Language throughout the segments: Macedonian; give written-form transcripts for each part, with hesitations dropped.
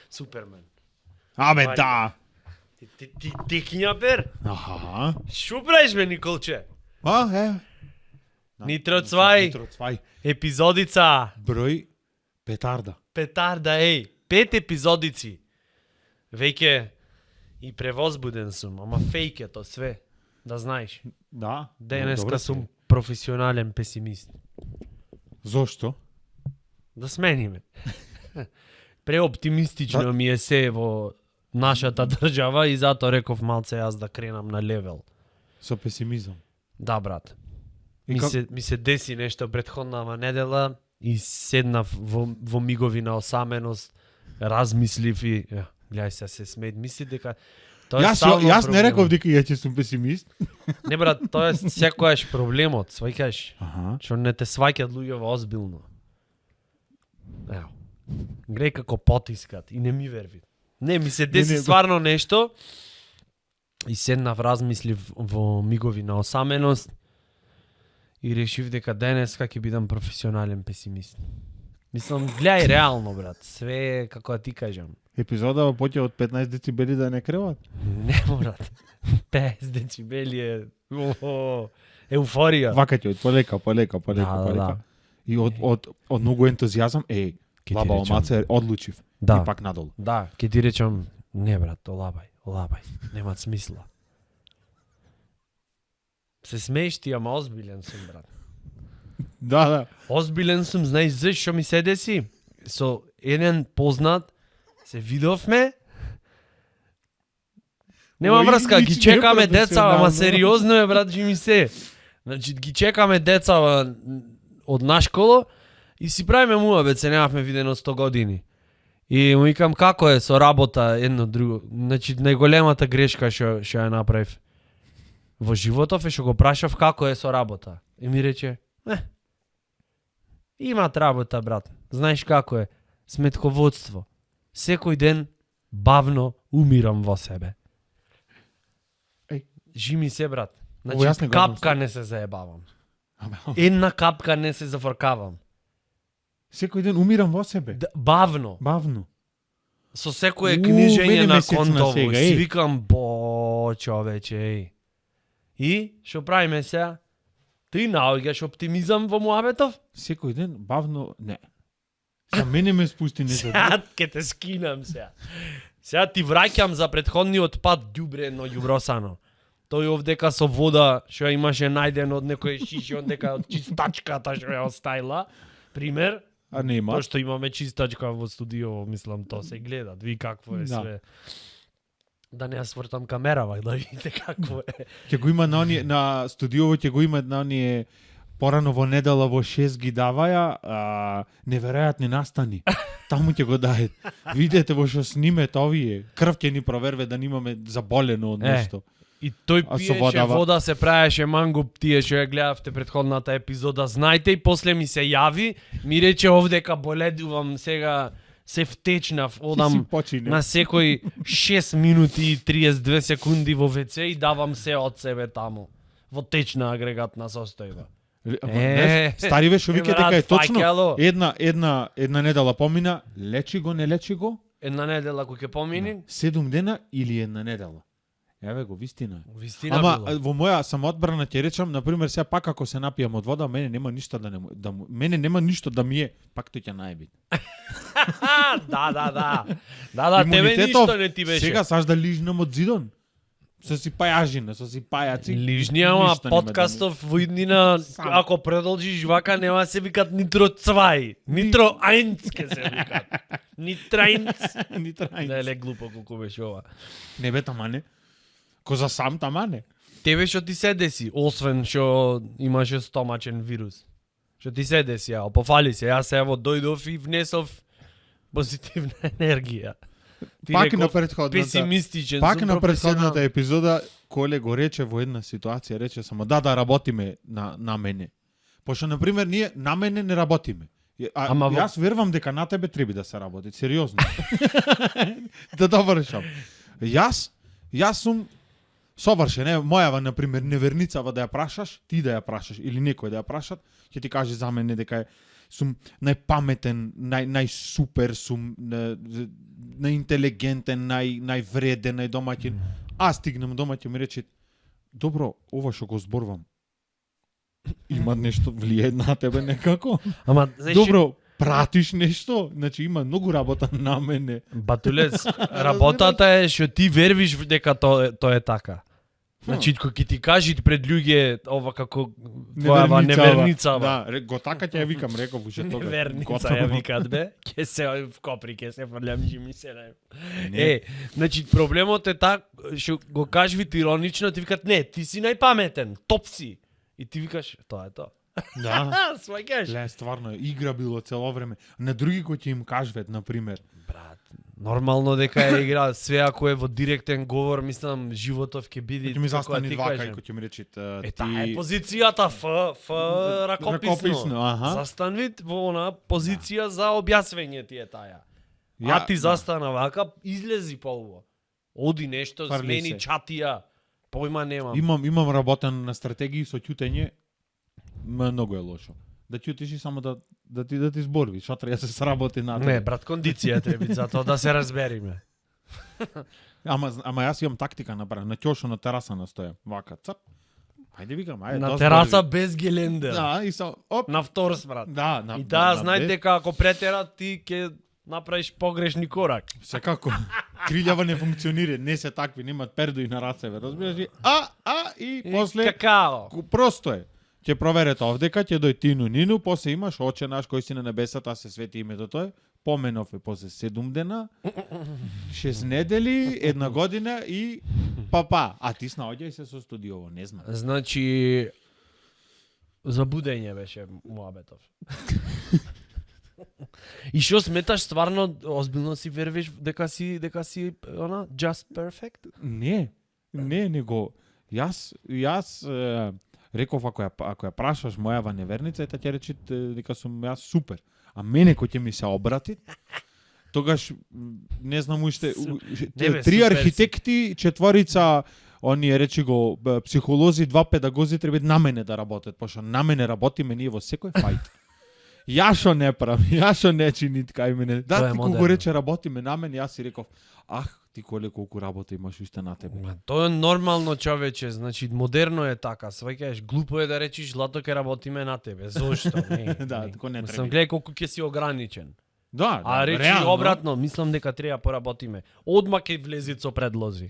Супермен. Абе, да. Ти књапер? Аха. Шо правиш бе, Николче? Нитро Цвај. Епизодица. Број петарда. Петарда, 5 епизодици. Веќе и превозбуден сум, ама фейк е то све. Да знаеш. Да. Денеска сум професионален песимист. Зошто? Да смениме. Преоптимистично ми е се во нашата држава и затоа реков малце јас да кренам на левел. Со песимизам. Да, брат. И Ми се деси нешто претходнава недела и седнав во мигови на осаменост, размислив и гледај се смеет, мисли дека тоа е стално Јас не проблемот. реков дека ја ќе сум песимист. Не брат, тоа е секојаш проблемот, сваќаш. Аха. Што не те сваќат луѓето озбилно. Ево. Гледај како потискат и не ми верви. Не, ми се деси стварно нешто и седнав размислив во мигови на осаменост и решив дека денеска ќе бидам професионален песимист. Мислам, гледај реално, брат, све е како да ти кажам. Епизода поќе од 15 децибели да не креват. Не, брат. 50 децибели е еуфорија. Вака ќе од полека. Да. И од многу ентузијазам, ти лаба речам. омаце одлучив. Да. И пак надолу. Да, ќе ти речам, не брат, олабај, нема смисла. Се смееш ти, ама озбилен сум, брат. Да. Озбилен сум, знаеш зашто ми се деси? Со еден познат се видовме. Нема Ој, врска, ги личи чекаме деца, ама непрофесионално. сериозно е, брат, ми се. Значи, ги чекаме деца од наш коло и си правиме муабет, се немавме видено 100 години. И му викам како е со работа едно друго. Значи најголемата грешка што ја направив во животов е што го прашав како е со работа. И ми рече: имат работа, брат. Знаеш како е? Сметководство. Секој ден бавно умирам во себе. Жими се, брат. Ово јас Значи не гледам капка не се заебавам. Ама, Една капка не се зафркавам. секој ден умирам во себе. Бавно. Бавно. Со секое мене книжење на месецна контово. сега, И си викам, бо, човече, еј. И, што правиме сега? Ти наоѓаш оптимизам во муабетов? Секој ден бавно, не. За мене ме спусти нешто. Сега ке те скинам сега. Сега ти враќам за претходниот пат ѓубрено, ѓубросано. Тој овдека со вода што ја имаше најден од некој шиши, дека од чистачката што ја оставила. Пример, А не има. тоа што имаме чистачка во студио, мислам, тоа се гледа. Ви какво е Да. све. Да не ја свртам камерава, да видите какво е. Ќе го има на оние на студиово, ќе го има на оние порано во недела во 6 ги даваја, неверојатни настани. Таму ќе го дајат. Видете во што снимет овие. Крв ќе ни проверве да немаме заболено од нешто. И тој А со пиеше вода, вода, се правеше мангуп, тие што ја гледавте претходната епизода. Знаете, и после ми се јави, ми рече овдека боледувам сега, се втечнав, одам на секој 6 минути и 32 секунди во ВЦ и давам се од себе таму. Во течна агрегатна состојба. Стариве што вика дека е брат, точно фаќало. една недела помина, лечи го, не лечи го, Една недела кој ќе помини, 7 дена или една недела. Еве го, вистина е. вистина Ама било. во моја самоодбрана ќе речам, на пример, сега пак ако се напијам од вода, мене нема ништо мене нема ништо да ми е, пак тој ќе најби. Да, тебе ништо не ти беше. Сега саш да лижнам од зидон. Со си пајажина, со си пајаци. Лижни, ама ништо нема да подкастов во иднина, Сам. ако продолжиш вака, нема се викат Нитро Цвај. Нитро Ајнц ке се викат. Нитрајнц. ми- Ни трај. Да е глупо колку беше ова. Не бе тамане. Ко за сам тамане. Тебе што ти се деси, освен што имаше стомачен вирус? Што ти се деси, ја, опофали се, јас ево дојдов и внесов позитивна енергија. Ти Пак реков, на претходната. песимистичен Пак сум, на професионален. претходната епизода Коле го рече во една ситуација, рече само да работиме на мене. Пошто на пример ние на мене не работиме. Ама Јас верувам дека на тебе треба да се работи, сериозно. Да довршам. Јас сум совршен. Мојава, например, неверницава да ја прашаш, ти да ја прашаш или некој да ја прашат, ќе ти каже за мене дека сум најпаметен, најсупер сум, најинтелигентен, највреден, најдомаќин. Аз стигнам дома ќе ми рече: "Добро, ова што го зборувам има нешто влие на тебе некако?" Ама, знаеш, Добро, пратиш нешто? Значи има многу работа на мене. Батулец, работата е што ти вервиш дека тоа е така. Значи, кога ќе ти кажи пред луѓе ова како твојава неверница, Да, го така ќе ја викам, реков уште тога. неверница ја викат бе. Ќе се в копри, ќе се фрлям жими се. Значи проблемот е што го кажвит иронично, ти викат не, ти си најпаметен, топ си. И ти викаш, тоа е тоа. Да. Сваќаш? Ле, стварно, игра било цело време. На други кои ќе им кажват, например. Брат, нормално дека е игра, све ако е во директен говор, мислам, животов ќе биде Ќе ми како застани ти вака и кажем. кој ќе ми рече Таа е позицијата ракописно. Ракописно, аха. Застанви во она позиција за објаснување ти е таја. Ја, ти да. застана вака, излези полво. Оди нешто, Фрли смени се. чатија. Појма немам. Имам работен на стратегии со ќутење. Многу е лошо. Да ќутиш и само да ти зборви, што треба да се сработи на тебе. Не, брат, кондиција треба за тоа да се разбериме. Ама јас имам тактика направена, на ќошо на тераса настојам. Вака, цап. Ајде викам, ајде. На дозборви. тераса без гелендер. Да, и со оп. На втор спрат. Да, И да, знај без- дека ако претера ти ќе направиш погрешни корак. Секако. Криљава не функционира, не се такви, немат пердуи на рацеве, разбираш ли? И после Какао. просто е. Ќе проверете овдека, ќе дој Тину Нину, после имаш Оче наш кој си на небесата, се свети името тој. Поменов е после 7 дена, 6 недели, 1 година и папа. А ти снаоѓај се со студиово, не знам. Значи за будење беше муабетов. И што сметаш стварно озбилно си вервиш дека си она just perfect? Не, него. Јас реков ако ја прашаш мојава неверница, ета ќе рече дека сум јас супер. А мене кој ќе ми се обрати, тогаш не знам уште Не бе, три супер си. архитекти, четворица оние речи го психолози, 2 педагози треба на мене да работат, пошто на мене работиме ние во секој фајт. Ја што не правам, ја што не чинит кај мене. Тоа Да, е ти кога модерно. го рече работиме на мене, јас си реков, ти колку работа имаш уште на тебе. Тоа е нормално, човече, значи модерно е така. Сваќаш, глупо е да речиш злато ќе работиме на тебе. Зошто? Не, Да, тако не Мислам, треба. гледај колку ќе си ограничен. Да, А речи реално. обратно, мислам дека треба поработиме. Одма ќе влезит со предлози.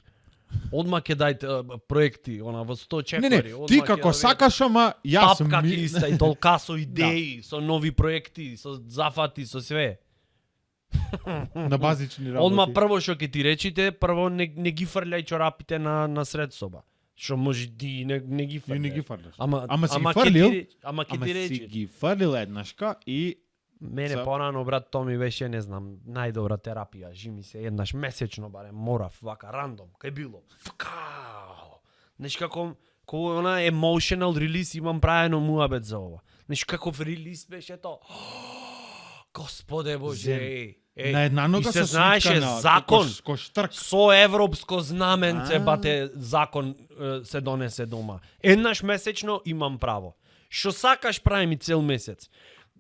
Одма ќе дајте проекти, она во 100 чекори. Не, ти одма ќе како добиете сакаш, ама јас папка ќе иста и толка со идеи, со нови проекти, со зафати, со све. на базични работи. Одма прво што ќе ти речите, прво не ги фрлај чорапите на сред соба. Што може ти не ги И фрлај. не ги фрлаш. Ама си ги ќе фрлил, ти речи- ама ќе Ама ти си речи. ги фрлил еднашка и Мене Са- порано, брат, тоа ми беше, не знам, најдобра терапија. Жими се еднаш месечно барем, морав, вака, рандом, кај било. Фкао! Знаеш како она emotional release имам правено муабет за ова. Знаеш каков релиз беше тоа? Господе Боже, на една нога и се со знаеше свиткана, закон. Ко штрк. Со европско знаменце А. бате закон се донесе дома. Еднаш месечно имам право. Што сакаш прави ми цел месец.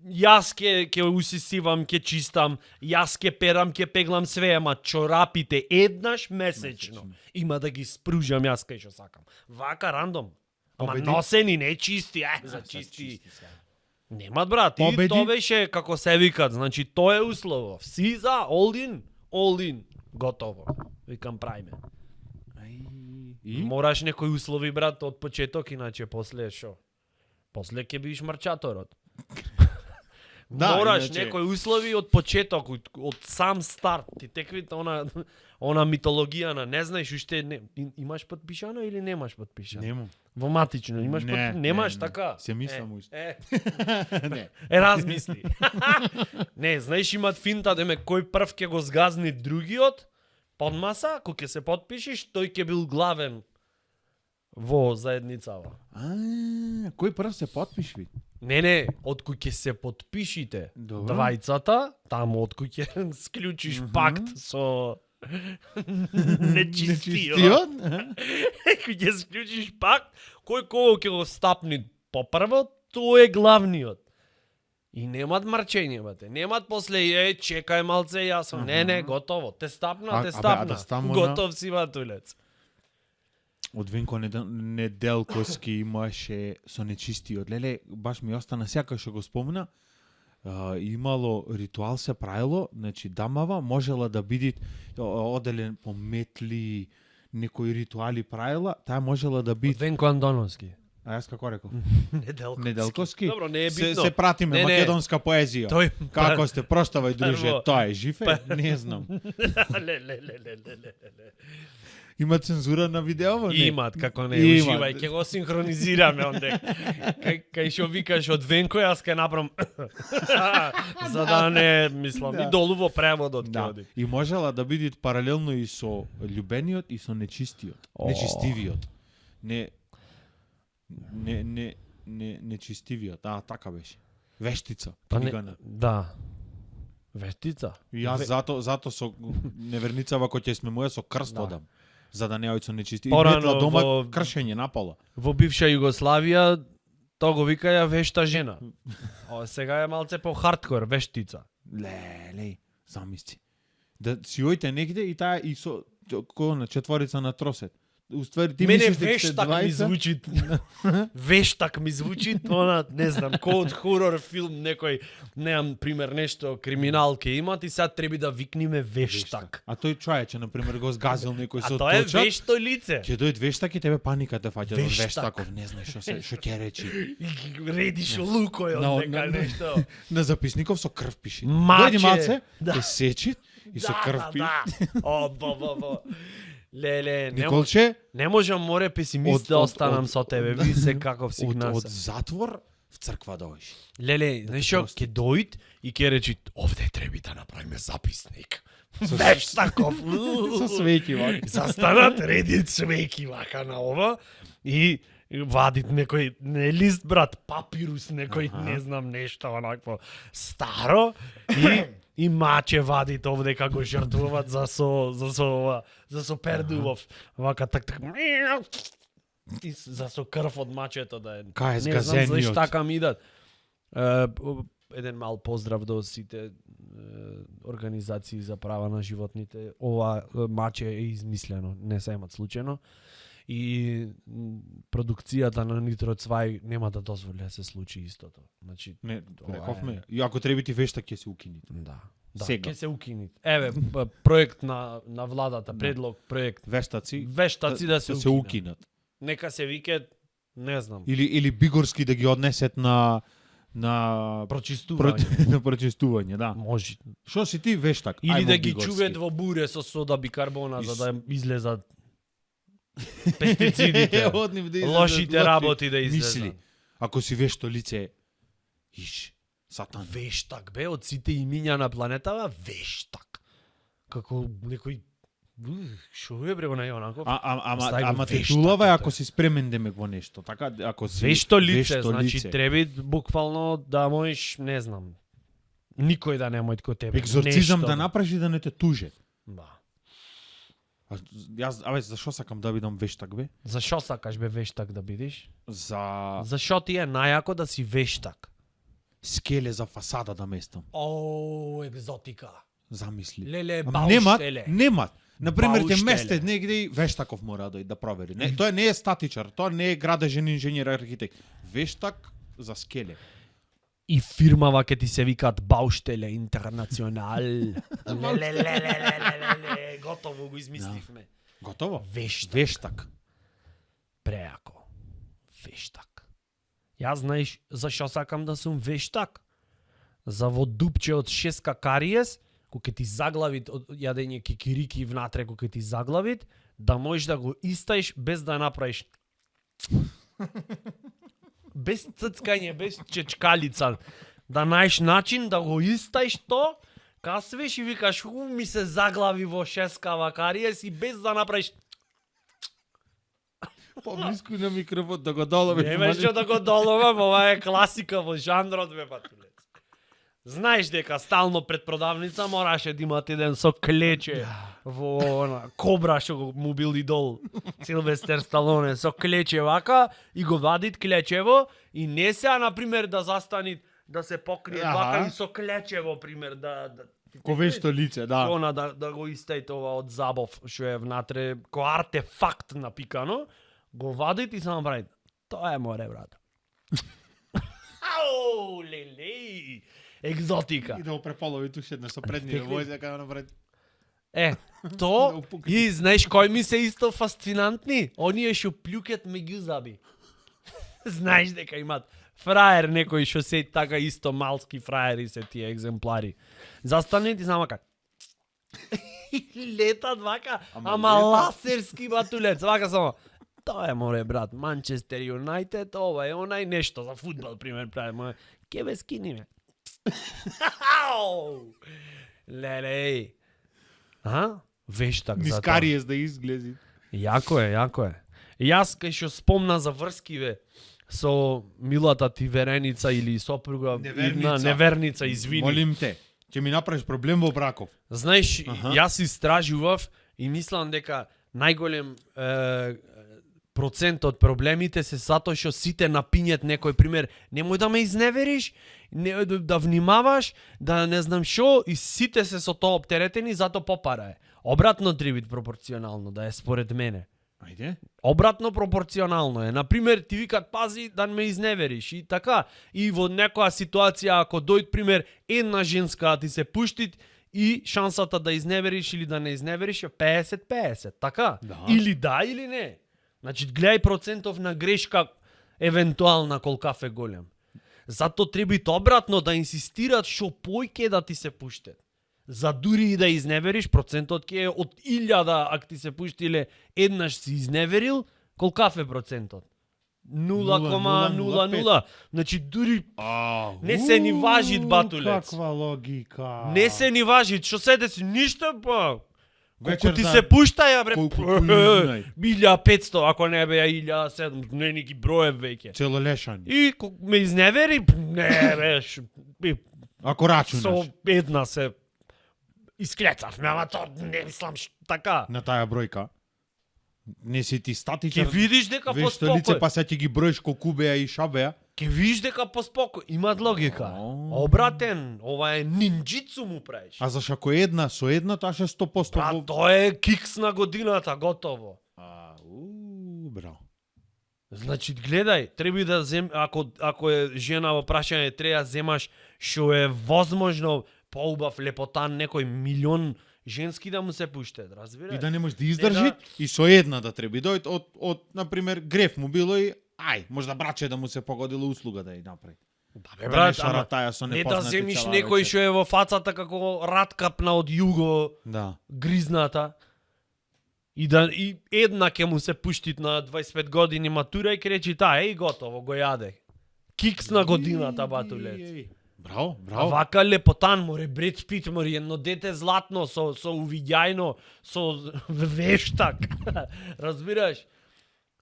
Јас ќе усисивам, ќе чистам, јас ќе перам, ќе пеглам све, ама чорапите еднаш месечно. Има да ги спружам јас кај што сакам. Вака рандом. Ама Победи. носени, не чисти, за чисти. Немат брат, и Победи. тоа беше како се викат, значи тоа е услово. Си за all in, готово. Викам прајме. И Мораш некои услови брат од почеток, иначе после шо? После ќе бидеш марчаторот. Да, Мораш иначе- некои услови од почеток, од сам старт. Ти теквите она митологијана, не знаеш уште имаш подпишано или немаш подпишано? нема. Во матично имаш немаш не. така. Се мислам уште. Не. Размисли. Не, знаеш имат финта деме кој прв ќе го згазни другиот под маса, кој ќе се подпишиш, тој ќе бил главен во заедницава. Кој прв се подпишви? Не, од кој ќе се подпишите Добро. двајцата, таму од кој ќе склучиш пакт со Нечистиот. Кога ќе склучиш пак, кој кого ќе го стапни попрво, тој е главниот. И немат марчење, бате. Немат после, чекај малце, јас сум. Не, готово. Те стапна. да ставам Готов си, батулец. Од Венко Неделковски имаше со нечистиот. Леле, баш ми остана сякаш што го спомна. Имало ритуал се правило, значи дамава можела да биде оделен по метли, некои ритуали правила, таа можела да биде. Венко Андоновски. А јас како реков? Неделковски. Добро, не е битно. Се пратиме Не, македонска поезија. Тој Како сте, проставај друже, Прво. тоа е жив е? Не знам. Ле. Има цензура на видеово? Не? Имат, како не, Имат. уживај, ќе го синхронизираме онде. Кај што викаш од Венко, јас ќе направам за да не, мислам, и долу во преводот ќе Да. оди. И можела да биде паралелно и со љубениот и со нечистиот. Нечистивиот. Нечистивиот. Така беше. Вештица. Па не, Книгана. да. Вештица. И јас зато со неверницава кој ќе смемуја со крст Да. одам. За да не оѓ со нечисти. И Порано метла дома во- кршење на пола. Во бивша Југославија тоа го викаја вешта жена. Сега е малце по хардкор, вештица. Леле, замисли. Да си ојте негде и таа и со кој на четворица на тросет. Уствари ти Мене мислиш дека сте вештак ми двајца? звучи. Вештак ми звучи, она, не знам, кој од хорор филм некој, немам пример нешто криминал ке имат и sad треба да викниме вештак. А тој човече на пример го згазил некој А со тоа е точак. вешто лице. Ќе дојде вештак и тебе паника те фаќа од Вештак. вештаков, не знаеш што ќе речи. И ги редиш лукој На- од дека на- нешто. На записников со крв пиши. Маче! Дојди малце, Да. те сечи и со крв пиши. Да. О, бо. Леле, Николче, не можам море песимист да од- останам од- со тебе. Ви се каков си од гнаса. затвор в црква дојш. Леле, знаеш што, прости. ќе дојд и ќе речи, овде треба да направиме записник. Со- Вештаков. Со свеќи вака. Застанат, редит свеки вака на ова и вадит некој не лист брат, папирус некој, Аха. не знам нешто онакво старо и маче вадит овде како жртвуват за со пердулов. Вака так. И за со крв од мачето да е. Кај е Не знам згазениот. зашто така ми идат. Еден мал поздрав до сите организации за права на животните. Ова маче е измислено, не се имат случајно. И продукцијата на Нитро Цвај нема да дозволи да се случи истото. Значи, Не, Ова рековме. е- И ако треба ти вештак ќе се укини. да. Да, Сега. ќе се укини. Еве, проект на владата, предлог, проект. Вештаци Вештаци да се се укинат. укинат. Нека се вике, не знам, Или бигорски да ги однесет на прочистување. на прочистување, да. Може. Што си ти вештак? Или Ајмо да ги бигорски. чуват во буре со сода бикарбона И за с- да излезат пестицидите. Од нив да излезат Лошите лоши работи да излезат. Мисли, ако си вешто лице, иш, сатан. Вештак бе од сите имиња на планетава, вештак. Како некој шо е бре на онаков? Стави го Ама те вештак, тулава ете. ако си спремен да ме во нешто. Така, ако си Вешто лице, вешто значи лице. треба буквално да можеш, не знам, никој да не мој ко тебе. Екзорцизам Нешто. да направиш и да не те туже. Да. Абе, зашо сакам да бидам вештак, бе? Зашо сакаш бе вештак да бидиш? За Ти е најако да си вештак? скеле за фасада да местам. О, екзотика. Замисли. Леле, Ама немат, бауштеле. немат. Например, ќе Бауштеле. месте негде и вештаков мора да да провери. Не, тоа не е статичар, тоа не е градежен инженер архитект. Вештак за скеле. И фирмава ке ти се викаат Бауштеле Интернационал. Леле, готово го измисливме. Готово? Вештак. Вештак. Преако. Вештак. Јас знаеш зашо сакам да сум вештак? За во дупче од 6 какариес, кој ќе ти заглавит од јадење кикирики внатре, кој ќе ти заглавит, да можеш да го истаиш без да направиш без ццкање, без чечкалица, да најш начин да го истаиш то, касвиш и викаш, ми се заглави во 6 кавакариес и без да направиш Поблиску на микрофон да го доловиш. Не што да го доловам, ова е класика во жанрот бе патулец. Знаеш дека стално пред продавница мораше да имат еден со клече во она кобра што го му бил идол Силвестер Сталоне со клече вака и го вадит клечево и не сега на пример да застани да се покрие вака и со клечево пример да Ковешто лице, да. Она да го истејтова од забов што е внатре ко артефакт напикано, го вадит и само прави. Тоа е море, брат. Ау, леле. Екзотика. И да го преполови тушедне со предниве војзе кај напред. То и знаеш кој ми се исто фасцинантни? Оние што плюкат меѓу заби. Знаеш дека имат фраер некој што се така исто малски фраери се тие екземплари. Застани ти само как. Летат вака, ама ласерски батулец, вака само. Тоа е море брат, Манчестер Юнайтед, ова е онај нешто за фудбал пример прави. Ке бе скини ме. Леле. Вештак за тоа. Нискариес да изгледи. Јако е. Јас кај што спомна за врскиве со милата ти вереница или сопруга неверница, извини. Молим те, ќе ми направиш проблем во браков. Знаеш, јас истражував и мислам дека најголем процент од проблемите се затоа што сите напињат некој пример. Немој да ме изневериш, да внимаваш, да не знам шо, и сите се со тоа оптеретени, зато попара е. Обратно треба бит пропорционално да е според мене. Ајде. Обратно пропорционално е. Например, ти викат пази да не ме изневериш и така. И во некоја ситуација ако дојд пример една женска ти се пуштит и шансата да изневериш или да не изневериш е 50-50, така? Да. Или да или не. Значи гледај процентов на грешка евентуална колкав е голем. Зато треба и обратно да инсистират што појќе да ти се пуштат. За дури и да изневериш, процентот ќе е од 1000 ако ти се пуштиле еднаш си изневерил, колкав е процентот? 0,00. Значи дури не се ни важит батулец. Каква логика. Не се ни важит, што се деси ништо па. Колку ти Вечерта- се пушта ја бре. Колку знај. 1500, ако не бе 1700, не ни ги броев веќе. Целолешани. И ме изневери, не беш. Ако рачунаш Со една се исклецавме, ама то не мислам така. на таа бројка, не си ти статичар. Ке видиш дека Вешто лице поспокој. па се ќе ги броиш колку беа и шабеа. Ке видиш дека поспокој. Имат логика. О. Обратен, ова е нинџицу му правиш. А заш ако една со една, таа ше 100% А во... тоа е кикс на годината, готово. Браво. Значи, гледај, треба да ако е жена во прашање, треба да земаш што е возможно поубав лепотан некој милион женски да му се пуштат, разбираш? И да не може да издржи, и со една да треба. Дојд од например, греф му било и можда браче да му се погодила услуга да ја направи. Да бе, Да брат, не шара ама таја со не да непознати земиш цела некој вечер. што е во фацата како раткапна од југо, Да. гризната, и една ќе му се пуштит на 25 години матура и ќе речи еј готово, го јаде. Кикс на годината, батулец. Браво, А браво. вака лепотан, море Бред Пит, море едно дете златно, со увиѓајно, со вештак. Разбираш?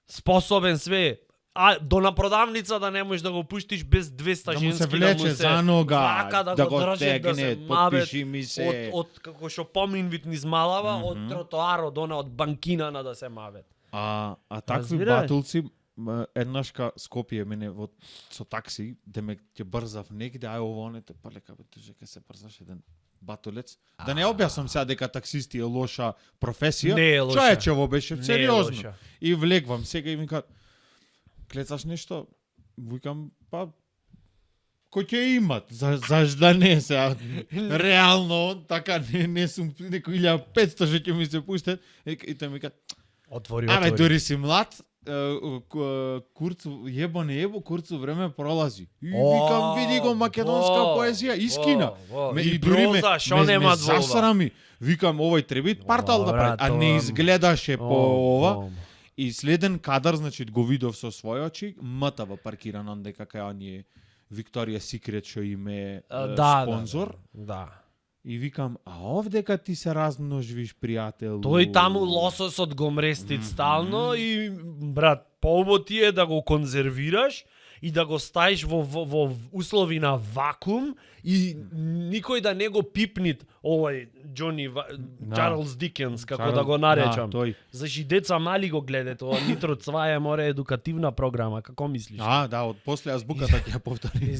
Способен све. А до на продавница да не можеш да го пуштиш без 200 Да му женски се влече за нога, вака да го држат, да се тегне, мавет потпиши ми се. од како што помин вид низ малава, од тротоарот, од банкина на да се мавет. А такви Разбираш? батулци еднаш ка Скопје мене со такси, демек ќе брзав негде, ово онете, па лека бе туже ке се брзаш еден батулец. Да не објаснам сега дека таксисти е лоша професија. Не е лоша. Чајчево беше Не е сериозно. лоша. И влегвам сега и ми кажа клецаш нешто? Викам па кој ќе имат? Заш да не се? Реално, така не сум некој 1500 што ќе ми се пуштат. И тој ми кажа, Отвори. дури си млад, Курцу, Курцу време пролази. И викам, види го македонска поезија, искина. И проза, шо нема двоба. засрами. Викам, овој треба партал да прави, а не изгледаше по ова. И следен кадар, значи го видов со своји очи, мтава паркиран онде кај оние Викторија Секрет што им е спонзор. Да. И викам, а овдека ти се размножвиш, пријател. Тој таму лососот го мрестит стално и брат, поубаво ти е да го конзервираш и да го ставиш во услови на вакуум и никој да не го пипнит овој Чарлс Дикенс, како да го наречам. тој. Заши деца мали го гледат, ова Нитро Цваја море едукативна програма, како мислиш? Да, од после азбуката ќе ја повтори.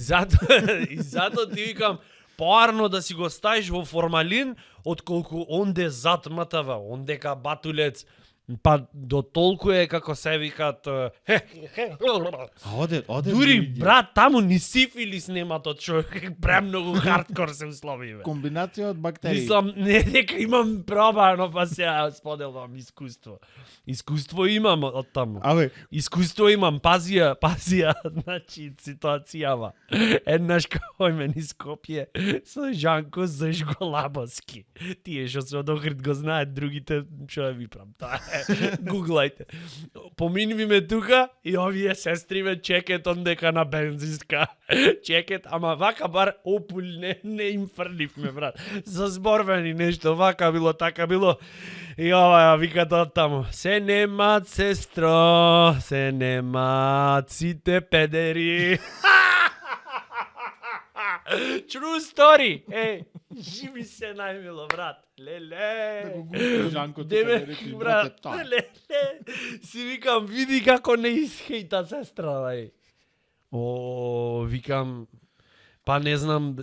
И зато ти викам, поарно да си го ставиш во формалин, отколку онде зад МТВ, ондека батулец, па до толку е како се викат Оде. дури брат таму ни сифилис нема тоа човек, премногу хардкор се условиве. Комбинација од бактерии. Мислам, не дека имам пробано, па се споделувам искуство. Искуство имам од таму. Искуство имам, пазија, значи ситуацијава. Еднаш кај мен из Скопје со Жанко Зашголабовски. Тие што се од Охрид го знаат, другите што ви прам, тоа е. Гуглајте. Поминви ме тука и овие сестри чекет ондека на бензинска. Чекет, ама вака бар опул не им фрливме, брат. За зборвени нешто, вака било, така било. И ова викат од таму. Се немат, сестро, се немат, сите педери. True story. Живи се најмило, брат. Леле. Жанко Деве, брат. Леле. Си викам, види како не исхејта сестра, викам, па не знам,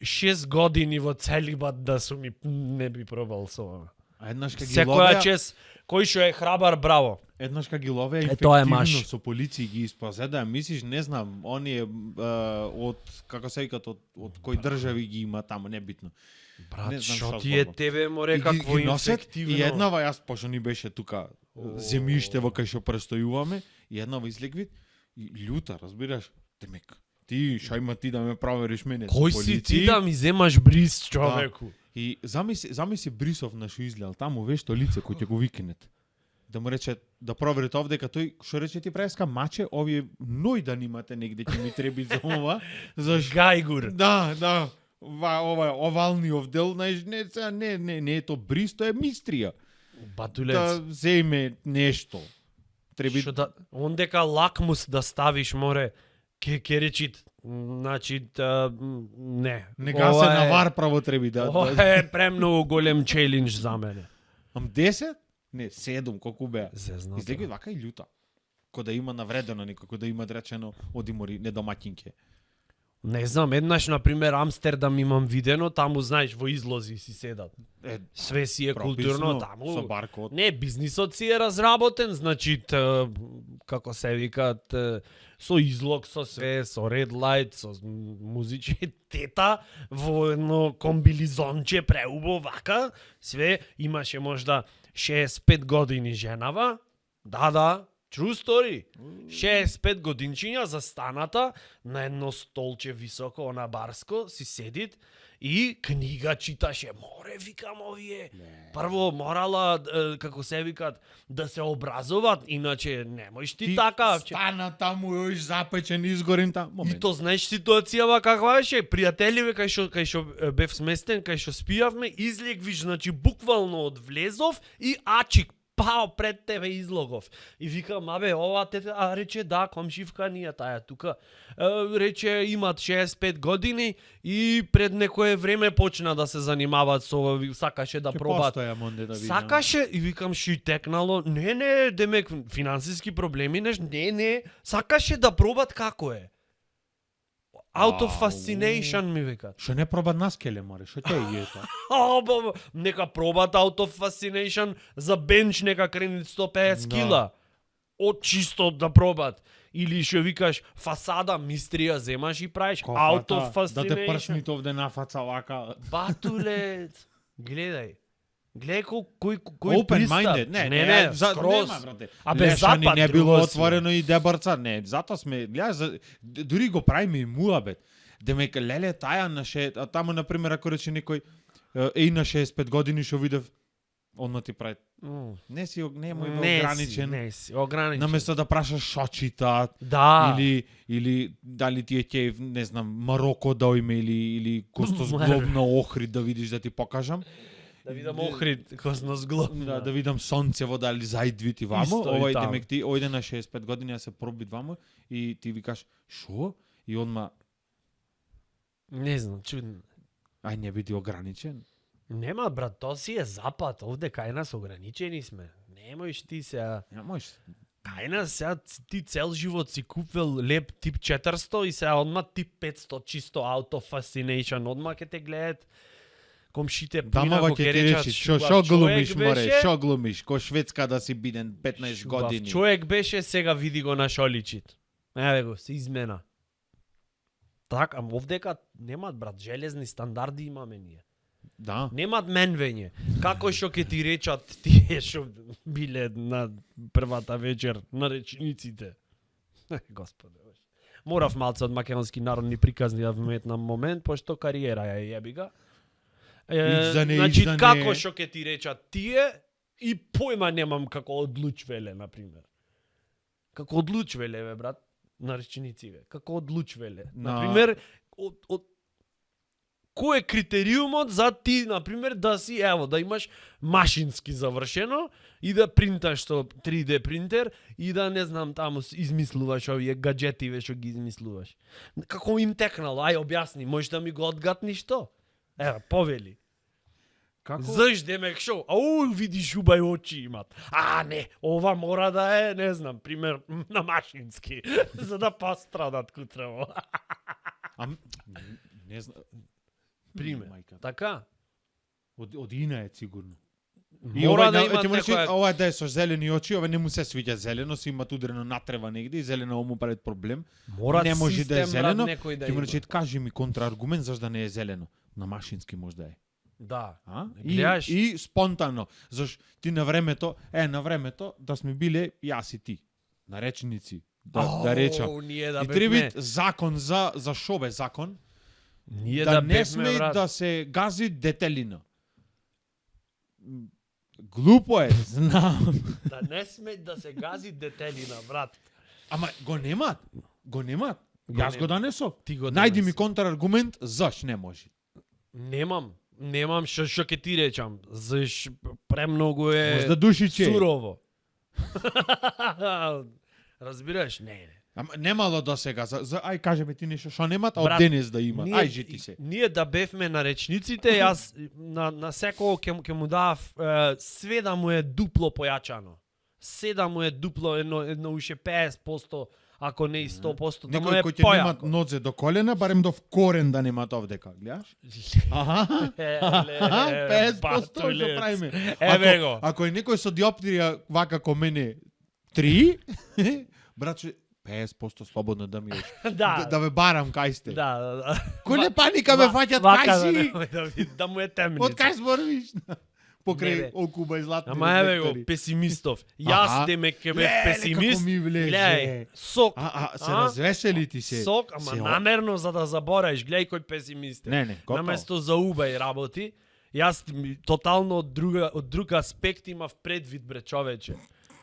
6 години во целибат да сум ми не би пробал со ова. А еднаш ка ги Секоја ловеа, чест, кој што е храбар, браво. еднаш ка ги ловеа тоа е ефективно маш. со полиција ги испазеда, мислиш, не знам, оние од како се викат од кои држави ги има таму, небитно. Брат, Не знам што што ти е зборувам. тебе, море, какво носат, инфективно. и еднава јас пошто ни беше тука земјиште во кај што престојуваме, и еднава излегви и љута, разбираш? Демек, ти шајма ти да ме провериш мене Кој со си полиција. ти да ми земаш бриз, човеку? И замисли Брисов на шо изгледал, таму вешто лице кој ќе го викнет. Да му рече да проверите овде, дека тој што рече ти преска маче, овие ној да немате негде ќе ми треби за ова. Гајгур. Да. Ова овалниот дел, знаеш, не е то Брис, тоа е мистрија. Батулец. Да земе нешто. Треби Што да, ондека лакмус да ставиш, море, ке речит, значи, не. не гасе на вар право треби да. Ова е премногу голем челендж за мене. Ам 10? Не, 7, колку беа. Зезнато. Излеги вака и љута. Ко да има навредено некој, ко да има речено одимори недомаќинке. Не знам, еднаш, например, Амстердам имам видено, таму, знаеш, во излози си седат. Све си е културно, таму. Со баркод. Не, бизнисот си е разработен, значи, како се викат, со излог, со све, со red light, со музиче, тета, во едно комбилизонче преубо, вака, све, имаше можда 65 години женава, да, true story. 65 годинчиња за станата на едно столче високо, она барско, си седит и книга читаше. Море, викам, овие. Прво морала, како се викат, да се образоват, иначе немој ти така. Стана таму још запечен, изгорен таму. И то знаеш ситуацијава каква беше? Пријателиве кај што бев сместен, кај што спијавме, излегвиш, значи буквално од влезов и ачик пао пред тебе излогов. И викам, ова тета, рече, да, комшивка ни е таја тука. Рече, имат 65 години и пред некое време почна да се занимаваат со, сакаше да пробат. Да Сакаше, и викам, ши текнало, не, демек, финансиски проблеми, не, сакаше да пробат како е. Out of fascination ми викат. Што не проба наскеле, море, што ќе е тоа? Нека пробат out of fascination за бенч, нека кренит 150 кила. Од чисто да пробат. Или што викаш фасада, мистрија земаш и правиш out of fascination. Да те пршнит овде на фаца вака. Батулец, гледај. Гледај кој Open пристап. minded, не, скроз. нема, брате. Запад не било друго си. отворено и дебарца, не, затоа сме, гледаш, дури го правиме и муабет. Демек, леле, таја на таму, например, ако рече некој, на 65 години што видев, одма ти прави. Не си, немој ограничен. Не си, ограничен. Наместо да прашаш шо читаат, Да. или дали ти е ќе, не знам, Мароко да ојме или Костос Глоб на Охрид да видиш да ти покажам. Да видам Охрид, косна зглоб. Да видам сонцево дали заидвити вамо, Исто и овај таму. демек ти ојде на 65 години да се пробит вамо и ти викаш шо? И одма Не знам, чудно. ај не биди ограничен. Нема, брат, то си е запад, овде кај нас ограничени сме. Немојш ти се... Не можеш. Кај нас сега ти цел живот си купил леп тип 400 и сега одма тип 500 чисто auto fascination, одма ќе те гледат комшите Дамава плина, ќе ти речи, шо глумиш, море, шо глумиш, ко Шведска да си биден 15 години. Човек беше, сега види го на шо личит. Еве го, се измена. Така, овдека немат, брат, железни стандарди имаме ние. Да. Немат менвење. Како што ќе ти речат тие што биле на првата вечер на речениците. Господе, морав малце од македонски народни приказни да вметнам момент, пошто кариера ја јеби га. Значи, како што ќе ти речат тие и појма немам како одлучвеле, например. Како одлучвеле, бе, брат, на речениците. Како одлучвеле. Например, од кој е критериумот за ти, например, да си, ево, да имаш машински завршено и да принташ со 3D принтер и да, не знам, таму измислуваш овие гаджетиве што ги измислуваш. Како им текнало? Ај, објасни, можеш да ми го одгатниш то? Ева, повели. Како? Заш демек шо? Ау, видиш убај очи имат. Не, ова мора да е, не знам, пример, на машински, за да пострадат кутрево. Не знам. Пример. Мајка. Така? Од Ина е сигурно. Мора да имат некоја... некоја... Ова да е со зелени очи, ова не му се свиѓа зелено, си имат удрено натрева негде и зелено му прави проблем. Мора не може да е систем, зелено. брат, некој да Ќе му има. рече, кажи ми контрааргумент зашто да не е зелено. На машински може да е. Да. И, и спонтано. Заш ти на времето да сме биле јас и ти. На реченици. Да речам. Ние да И треба бевме. закон за шо бе закон? Ние Да бевме, не сме брат. да се гази детелина. Глупо е, знам. Да не сме да се гази детелина, брат. Ама го немат. Го немат. Го Јас го немат. донесов. Ти го Најди ми донеси. контраргумент заш не може. Немам што ќе ти речам. Заш премногу е Може да душиче. сурово. Разбираш? Не. Ама немало до сега. Ај кажи ми ти нешто што немат, а од Брат, денес да има. Ај жити се. Ние да бевме на речниците, јас на секој ќе му дав све да му е дупло појачано. Се да му е дупло едно уште 50%, ако не и 100%, да му Некој е кој ќе немат појако. нозе до колена, барем до корен да немат овдека, гледаш? Аха. 50% што правиме. Еве го. Ако е некој со диоптрија вака ко мене 3, братче 50% слободно да ми еш. Да ве барам кај сте. Да. Коле паника ме фаќат Вака кај да си? немој да да му е темница. Од кај збориш? Не, Покрај бе. окуба и златни. Ама еве го, рефлектори. песимистов. Аха. Јас демек ке бев Леле, песимист. како ми влезе. Гледај, сок. Се развесели ти се. Сок, ама Се- намерно за да забораиш. Гледај кој песимист е. Не, готово. Наместо за убај работи, јас тотално од друг аспект имав предвид, бре, човече.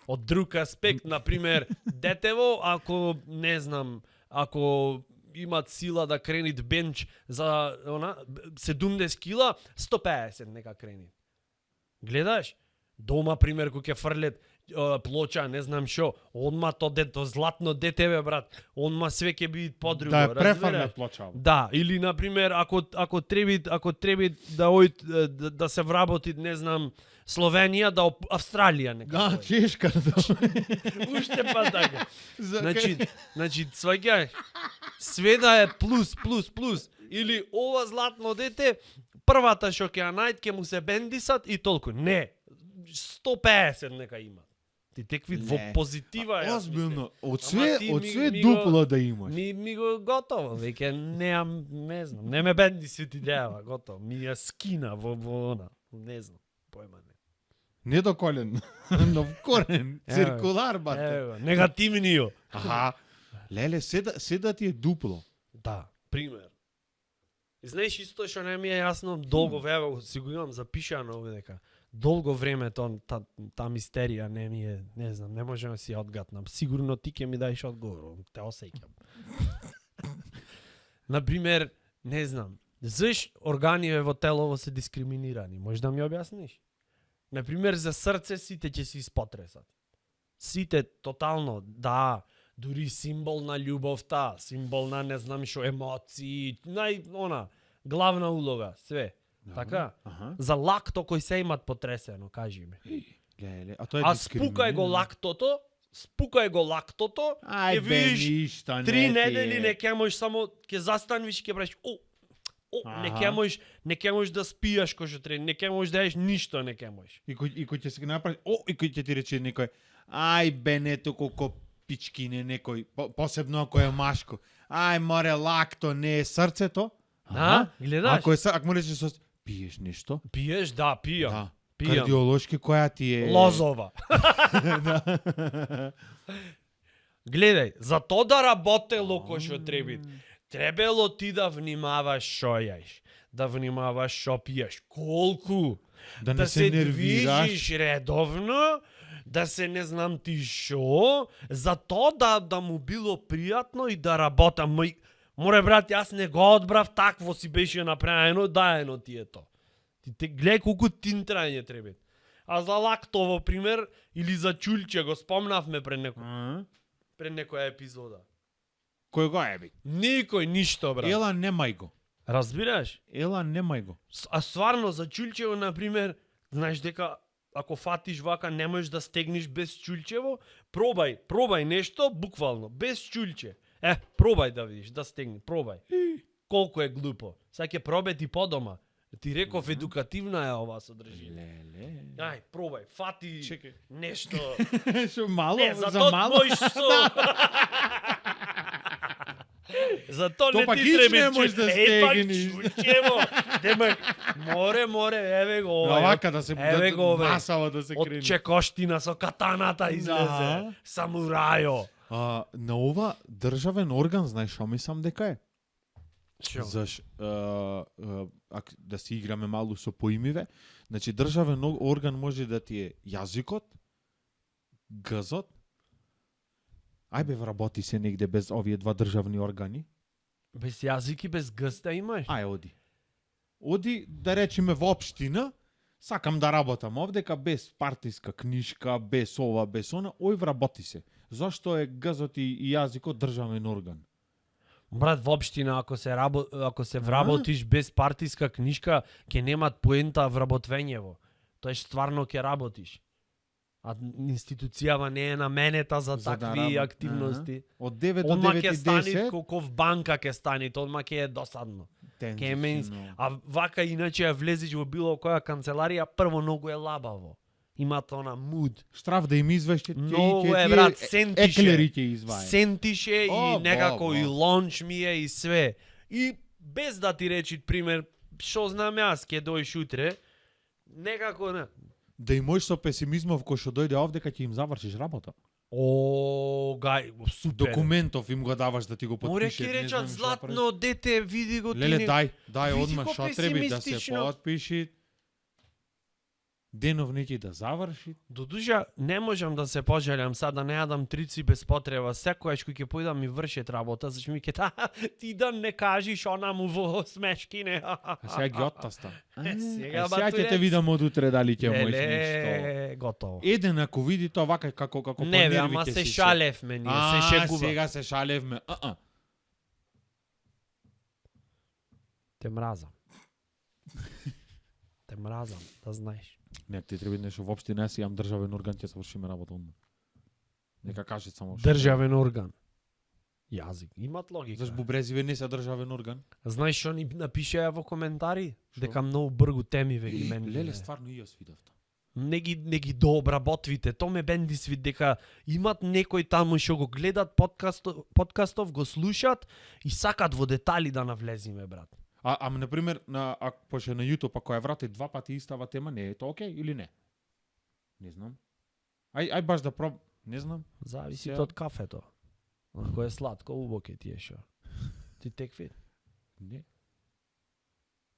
Од друг аспект, например, детево, ако, не знам, ако имат сила да кренит бенч за 70 кила, 150 нека кренит. Гледаш? Дома, пример, кој ќе фрлет плоча, не знам шо, одма то златно детеве, брат, одма све ќе биде подруго. Да разбираш? префрлет плоча. Да, или например ако треби да да се вработи, не знам, Словенија да Австралија нека. Да, појде. чешка. Уште па така. Значи сваѓаеш. Све да е плюс или ова златно дете првата што ќе ја најд ќе му се бендисат и толку. Не. 150 нека има. Ти текви во Не. позитива јас Озбилно, од Ама ти све ми го- дупло да имаш. Ми го готово, веќе неам, не знам, не ме бенди свети дева, готово. Ми ја скина во она, не знам, појма не. Не до колен, но в корен, Еве, циркулар, бате. Ево, негативниот. Аха. Леле, се да ти е дупло. Да, пример. И знаеш исто што не ми е јасно, долго време, си го имам запишано овде дека долго време та мистерија не ми е, не знам, не можам да си ја одгатнам. Сигурно ти ќе ми даеш одговор, те осеќам. Например, не знам, Заш органиве во телово се дискриминирани? Можеш да ми објасниш? Например, за срце сите ќе се испотресат. Сите тотално, да, дури символ на љубовта, символ на не знам што емоции, главна улога, све. Така? Аха. За лакто кој се имат потресено, кажи ми. Леле, а тоа е А спукај го лактото, Ај ќе бе, видиш ништо не 3 ти недели е. не ќе можеш само ќе застанеш и ќе правиш не Аха. ќе можеш да спијаш кој што треба, не ќе можеш да едеш ништо, не ќе можеш. И кој ќе се ги направи, и кој ќе ти рече некој, ај бе, не толку ко пичкине некој, посебно ако е машко. Ај море, лакто не е срцето. Да, гледаш? Ако му речеш пиеш нешто? Пиеш, да, пијам. Да. Пијам. Кардиолошки која ти е Лозова. Гледај, за то да работело кој што треби, требело ти да внимаваш шо јаеш, да внимаваш шо пиеш, колку, да се нервираш. движиш редовно, да се не знам ти шо, за то да му било пријатно и да работа. Море брат, јас не го одбрав, такво си беше направено, даено ти е то. Ти гледај колку тин трајање треба. А за лактово пример или за чулче го спомнавме пред некоја епизода. Кој го е би? Никој ништо брат. Ела немај го. Разбираш? Ела немај го. А стварно за чулчево на пример, знаеш дека ако фатиш вака не можеш да стегнеш без чулчево, пробај нешто буквално без чулче. Пробај да видиш, да стегни, пробај. Колку е глупо. Сега ќе пробети подома. Ти реков едукативна е оваа содржина. Леле. Ај, пробај, фати Чекај. нешто. Шо мало, Не, за за то мало. можеш со. За то То не пак ти иш треба не можеш да стегнеш. чулчево. Демек, море, еве го овај. Вака да се Еве го овај. масава да се Од крени. чекоштина со катаната излезе. Да. Самурајо. На ова државен орган, знаеш што мислам дека е? Шо? Да си играме малку со поимиве, значи државен орган може да ти е јазикот, гзот. Ајбе вработи се негде без овие два државни органи. Без јазик и без гста имаш? Ај оди. Оди да речеме во општина, сакам да работам овдека без партиска книшка, без ова, без она, ој вработи се. Зошто е гзот и јазикот државен орган? Брат, воопштина, ако се вработиш без партиска книжка, ќе немат поента вработвењево. Тоа стварно ќе работиш. А институцијава не е наменета за За да такви работи. активности. Од 9 до Одма 9 ќе и стани 10. колку в банка ќе стани, одма ќе е досадно. Ќе е менс. А вака иначе ја влезеш во било која канцеларија, прво многу е лабаво. Имат она муд. Штраф да им извештат Многу е, брат, сентише. Еклери ќе изваја. Сентише О, и некако бо. и лонч ми е и све. И без да ти речи пример, што знам јас, ќе дојш утре, некако не. Да и можеш со песимизмов кој што дојде овдека ќе им завршиш работа. О, гај, супер. Документов им го даваш да ти го Море потпише. ќе речат златно дете, види го ти. Леле, дај Види одма го што треби да се песимистично. потпиши. Денов неќе да заврши. Додуша, не можам да се пожалям сад да не јадам трици без потреба. Секојаш кој ќе појдам ми вршет работа, зашто ми ќе ти да не кажиш она му во смешки не. А сега ги оттаста. Сега Сега ќе те батурец. видам од утре дали ќе можеш нешто. Леле, готово. Еден ако види тоа вака како Не бе, понерви ама ќе се си шалевме ние, се шегува. сега се шалевме. Те мразам. Те мразам, да знаеш. Не, ти треба нешто воопшто не си имам државен орган ќе завршиме работа одма. Нека каже само што. Државен орган. Јазик. Имат логика. Заш бубрезиве не се државен орган? Знаеш што ни напишеа во коментари? Шо? Дека многу бргу теми ве ги мене. Леле, стварно и јас видов тоа. Не ги дообработвите. То ме бенди свит дека имат некој таму што го гледат подкастов, го слушат и сакат во детали да навлезиме, брат. Ама на пример пошто на YouTube ако ја врати два пати истава тема, не е тоа окей или не? Не знам. Ај баш да не знам. Зависи Сега- од кафето. Ако е сладко, убоке ти е шо. Ти текви. Не.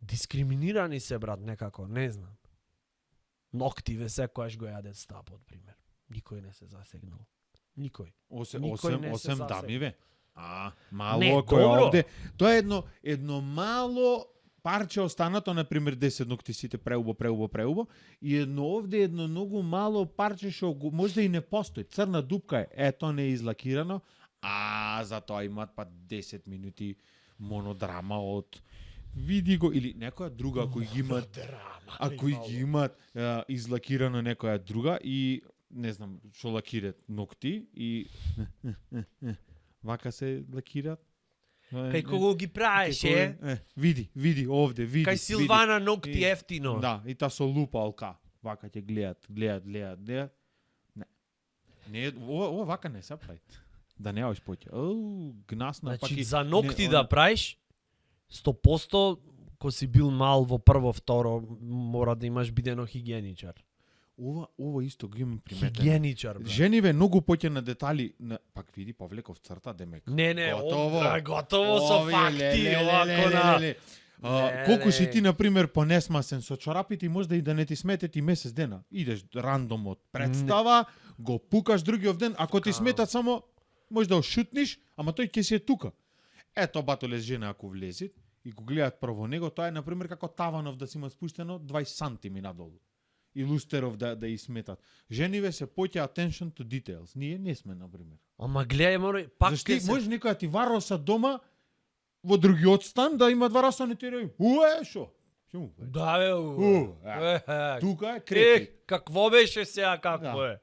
Дискриминирани се, брат, некако, не знам. Ноктиве секојаш го јадет стапот, пример. Никој не се засегнал. Никој. Никој не се Осем засегна. дамиве. Мало Не, кој е добро. овде. Тоа е едно мало парче останато, например 10 ногти сите преубо и едно овде едно многу мало парче што можда и не постои. Црна дупка е, тоа не е излакирано, а затоа имаат па 10 минути монодрама од види го или некоја друга ако ги имаат ако ги имаат излакирано некоја друга и не знам што лакираат ногти и вака се лакираат. Кај кого ги праеше? Види овде, види. Кај Силвана ногти ефтино. Да, и та со лупа алка. Вака ќе гледат. Не, ова вака не се прави. Да не оиш поќе. Гнасно Значи за ногти да правиш 100% ко си бил мал во прво, второ, мора да имаш бидено хигиеничар. Ова исто ги имам приметено. Хигиеничар, брат. Жениве многу поќе на детали, пак види Павлеков црта демек. Не, готово. готово со факти, овако на... Колку си ти, например, понесмасен со чорапите, можда и да не ти смете ти месец дена. Идеш рандом од представа, го пукаш другиот ден, ако ти сметат само, може да ошутниш, ама тој ќе си е тука. Ето, батоле жена ако влезит и го гледаат прво него, тоа е, например, како таванов да си има спуштено 20 сантими надолу. И лустеров да изметат. Жениве се поќе attention to details. Ние не сме, например. Ама гледај, мора, пак Зашто ќе се... може некоја ти вароса дома во другиот стан да има два расани ти реј. Шо? Шо? Да, бе, Тука е крепи. какво беше сега, какво Да. е?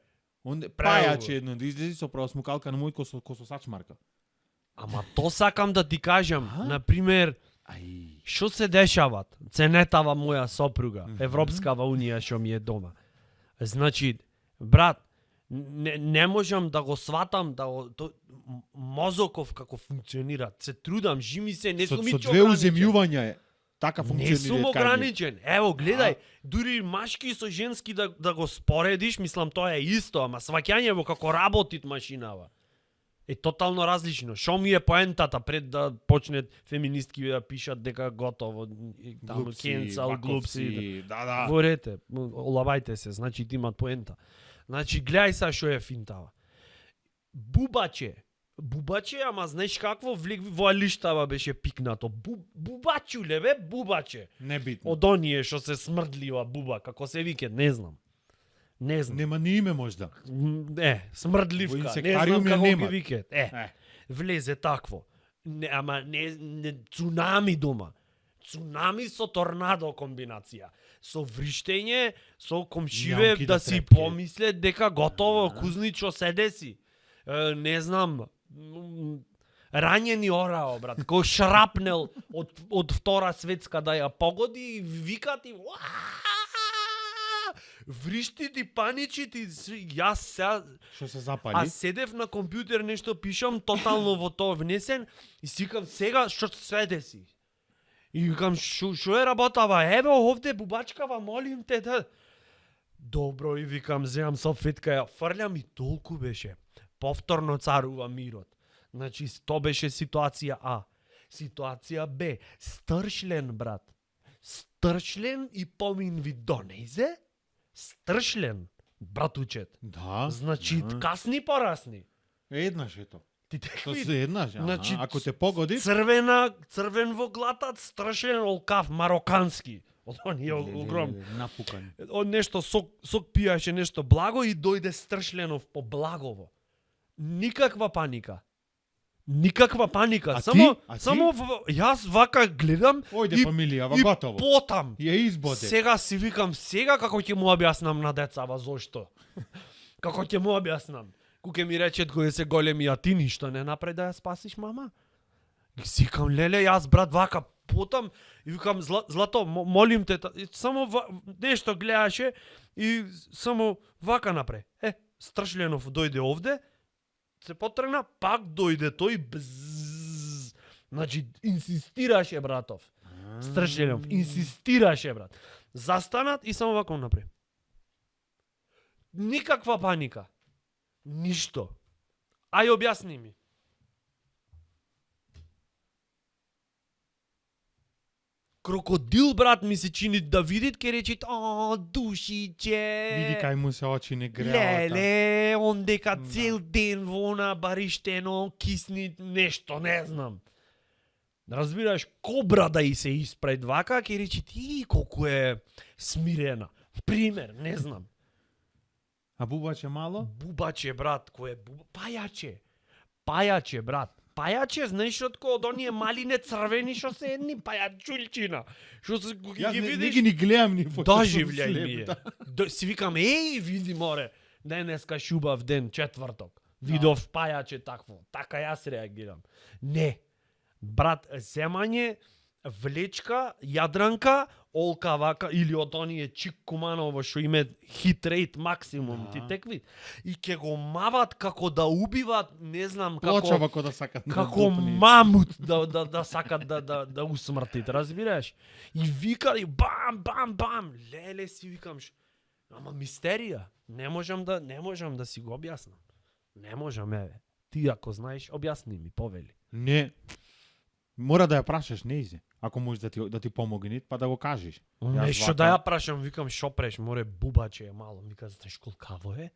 Онде Право. пајаче едно да излези со правосмукалка на мој ко со сачмарка. Ама то сакам да ти кажам, например, Ај. што се дешават? Ценетава моја сопруга, Европскава унија што ми е дома. Значи, брат, не можам да го сватам мозоков како функционира. Се трудам, жими се, не Со сум и две уземјувања е. Така Не функционира. сум ограничен. Ево, гледај, дури машки со женски да го споредиш, мислам тоа е исто, ама сваќањево како работит машинава. Е тотално различно. Шо ми е поентата пред да почнат феминистки да пишат дека готово, таму кенцал, глупси. Да. Ворете, олавајте се, значи ти имат поента. Значи гледај са шо е финтава. Бубаче, ама знаеш какво во лиштава беше пикнато. Бубачуле бе, бубаче. Небитно. Од оние што се смрдлива буба, како се вике, не знам. Не знам. Нема ни име можда. Смрдливка, Во не знам инсектариуми како ги немат. викаат. Влезе такво. Ама не цунами дома. Цунами со торнадо комбинација. Со вриштење, со комшиве Јамки да да си трепке. помислет дека готово, кузничо се деси. Не знам, ранjeni орао, брат, кој шрапнел од Втора светска да ја погоди и викат и вришти ти, паничи ти, јас сега... Што се запали? А седев на компјутер, нешто пишам, тотално во тоа внесен, и сикам сега што се деси. И викам, шо е работава? Еве овде бубачкава, молим те да... Добро, и викам, земам салфетка, ја фрлям и толку беше. Повторно царува мирот. Значи, то беше ситуација А. Ситуација Б. Стршлен, брат. Стршлен и помин ви донезе? Стршлен, братучет. Да. Значи, касни порасни. Еднаш ето. Ти Тоа текви се еднаш, Значи, ако те погоди, црвен во глатат, страшен олкав, марокански. Од оние огром. напукан. Од нешто сок пијаше нешто благо и дојде стршленов по благово. Никаква паника. А Само ти? јас вака гледам Ојде и фамилијава, и готово. потам. Ја избоде. Сега си викам, сега како ќе му објаснам на децава зошто. Како ќе му објаснам. Кога ми речет кој се големи, а ти ништо не направи да ја спасиш мама? И сикам, леле, јас брат вака потам и викам, Злато, молим те, само нешто гледаше и само вака напре. Стршленов дојде овде, се потргна, пак дојде тој бззз. Значи, инсистираше братов. Стршленов, инсистираше брат. Застанат и само вака напре. Никаква паника. Ништо. Ај објасни ми. Крокодил, брат, ми се чини да видит, ке речит, душиче. Види кај му се очи не греалата. Леле, он дека цел ден во она бариштено, кисни нешто, не знам. Разбираш, кобра да и се испред вака, ќе речи ти колку е смирена. Пример, не знам. А бубаче мало? Бубаче, брат, кој е пајаче. Пајаче, брат. Пајаче, знаеш од кој од оние малине црвени што се едни пајачулчина. Што се ги Јас не видиш? ги ни гледам ни фото. Доживљај ми е. Си викам, еј, види море. Денеска шубав ден, четврток. Видов пајаче такво. Така јас реагирам. Не. Брат, земање, влечка, јадранка, олка вака, или од оние чик куманово што име хит рейт максимум, ти текви. И ќе го мават како да убиват, не знам како... Плоча вако да сакат. Како мамут да сакат да усмртит, разбираш? И вика и бам, бам, бам. Леле си викам, ама мистерија. Не можам да си го објаснам. Не можам, еве. Ти ако знаеш, објасни ми, повели. Не. Мора да ја прашаш неизе. Ако можеш да ти помогне, па да го кажеш. Нешто да ја прашам, викам шо преш, море бубаче е мало. Вика, знаеш колкаво е?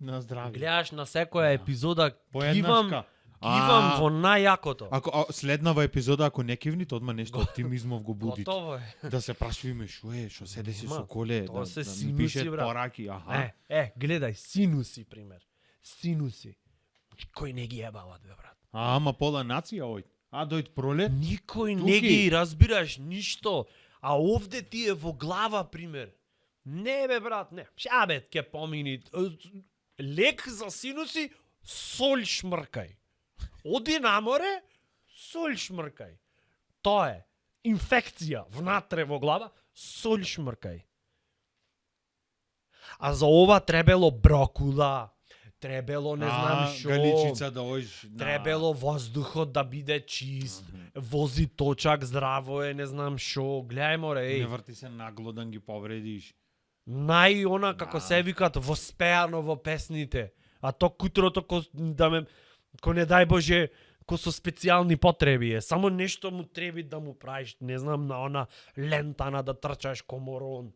На здравје. Гледаш на секоја епизода, Поеднашка. кивам во најакото. Ако следнава епизода ако не кивни, то одма нешто оптимизмов го буди. Готово е. Да се прашуваме шо е, шо се деси со коле, тоа се да ми синуси, пишат брат. пораки, аха. Гледај, синуси, пример. Синуси. Никој не ги ебават, бе, брат. Ама пола нација ој. А дојд пролет? Никој Туки. не ги разбираш ништо. А овде ти е во глава, пример. Не, бе, брат, не. Ша, бе, ке помини. Лек за синуси, соль шмркај. Оди на море, соль шмркај. Тоа е. Инфекција внатре во глава, соль шмркај. А за ова требело брокула, требело не знам шо. Галичица да оиш. Требело воздухот да биде чист, вози точак, здраво е, не знам шо. Гледај море, Не еј. врти се наглодан ги повредиш. Она како се викат воспеано во песните. А то кутрото ко не дај Боже, ко со специјални потреби е. Само нешто му треби да му правиш, не знам, на она лентана да трчаш коморон.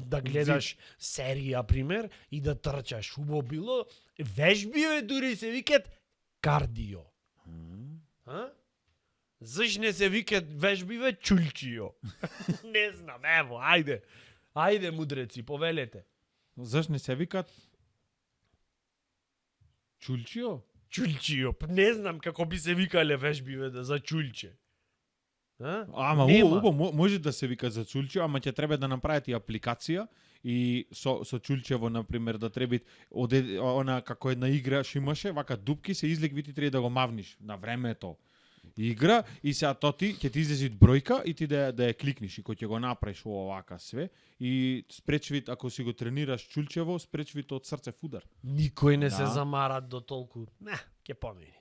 Да гледаш серија, пример, и да трчаш. Убаво било, вежби дури се викат кардио. Заш не се викат вежби чулчио? Не знам, ево, ајде. Ајде, мудреци, повелете. Заш не се викат чулчио? Чулчио, не знам како би се викале вежбиве за чулче. Ама Нема. може да се вика за чулчио, ама ќе треба да направите и апликација и со чулчево на пример да треба она како една игра што имаше, вака дупки се излик ти треба да го мавниш на времето. Игра и сега то ќе ти излези бројка и ти да ја кликниш и кој ќе го направиш овака све и спречвит ако си го тренираш чулчево, спречвит од срцев удар. Никој не се Да. замарат до толку. Не, ќе помини.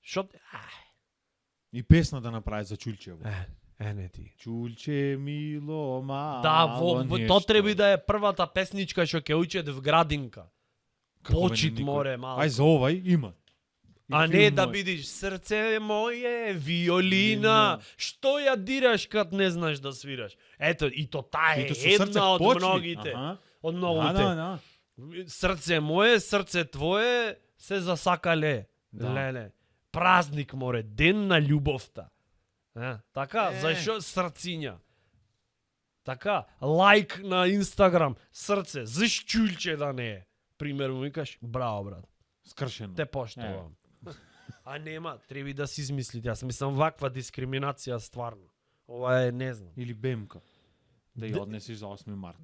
Шо? И песна да направи за чулчево. Не ти. Чулче мило мало. Да, во нешто. тоа треба да е првата песничка што ќе учат в градинка. Како Почит мене никој. море малку. Ај за овај има. И А не филм да мој. бидиш срце мое, виолина, што ја дираш кад не знаеш да свираш. Ето, и то таа е И то со срце една од почни. многите. Аха. Од многите. Да. Срце мое, срце твое, се засакале. Да. Леле. Празник море, ден на љубовта. Така, зашо срциња? Така, лайк на Инстаграм, срце, заш чулче да не е? Пример му викаш, браво брат, Скршено. те поштувам. А нема, треба да си измислите. Јас мислам ваква дискриминација стварно. Ова е, не знам. Или бемка. Да ја однесиш за 8 март.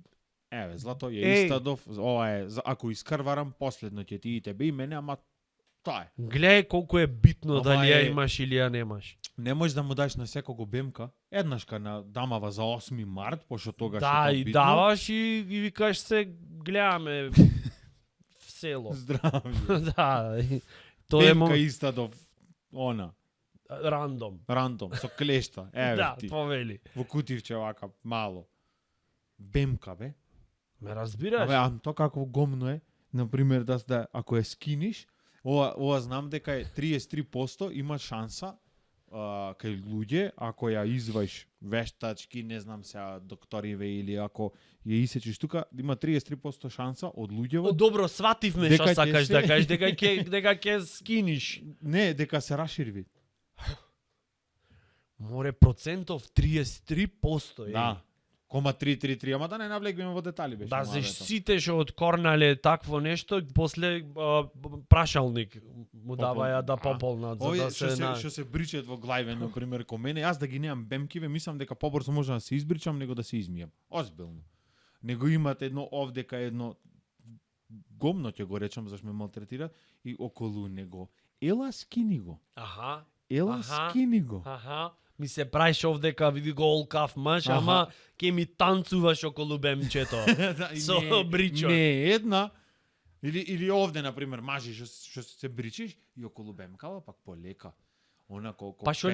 Еве, злато ја Еј. истадов, ова е, ако искрварам, последно ќе ти и тебе и мене, ама тоа е. Гледај колку е битно Ова дали ја е- имаш или ја немаш. Не можеш да му даш на секого бемка, еднашка на дамава за 8 март, пошто тогаш Да, е и битно. даваш и викаш се гледаме в село. Здравје. Да, и тоа е Бемка истадов, она, рандом. рандом, со клешта, еве Да, ти, повели. во кутивче вака, мало. Бемка, бе. Ме разбираш? Абе, а тоа како гомно е, например, ако ја скиниш, ова знам дека е 33% има шанса кај луѓе, ако ја изваиш вештачки, не знам сега докториве или ако ја исечиш тука, има 33% шанса од луѓево. Добро, свативме Дека што ќе сакаш се- да кажеш, дека ќе скиниш. Не, дека се расшири вид. Море процентов 33%. Да. 333, ама да не навлегуваме во детали беше. Да, муабетот. сите што откорнале такво нешто, после прашалник му даваја да пополнат за Овие да што се на... што се бричат во главе, на пример, ко мене, јас да ги немам бемкиве, мислам дека побрзо можам да се избричам него да се измијам. Озбилно. Него имате едно овдека едно гомно ќе го речам зашто ме малтретира и околу него. Ела скини го. Аха, Ела Аха. скини го. аха. Ми се праиш овдека, види го олкав маж, Аха. ама ке ми танцуваш околу бемчето. Да, и Со бричо. Не една. Или овде на пример мажи што се бричиш и околу бемкава пак полека. Она колку Па што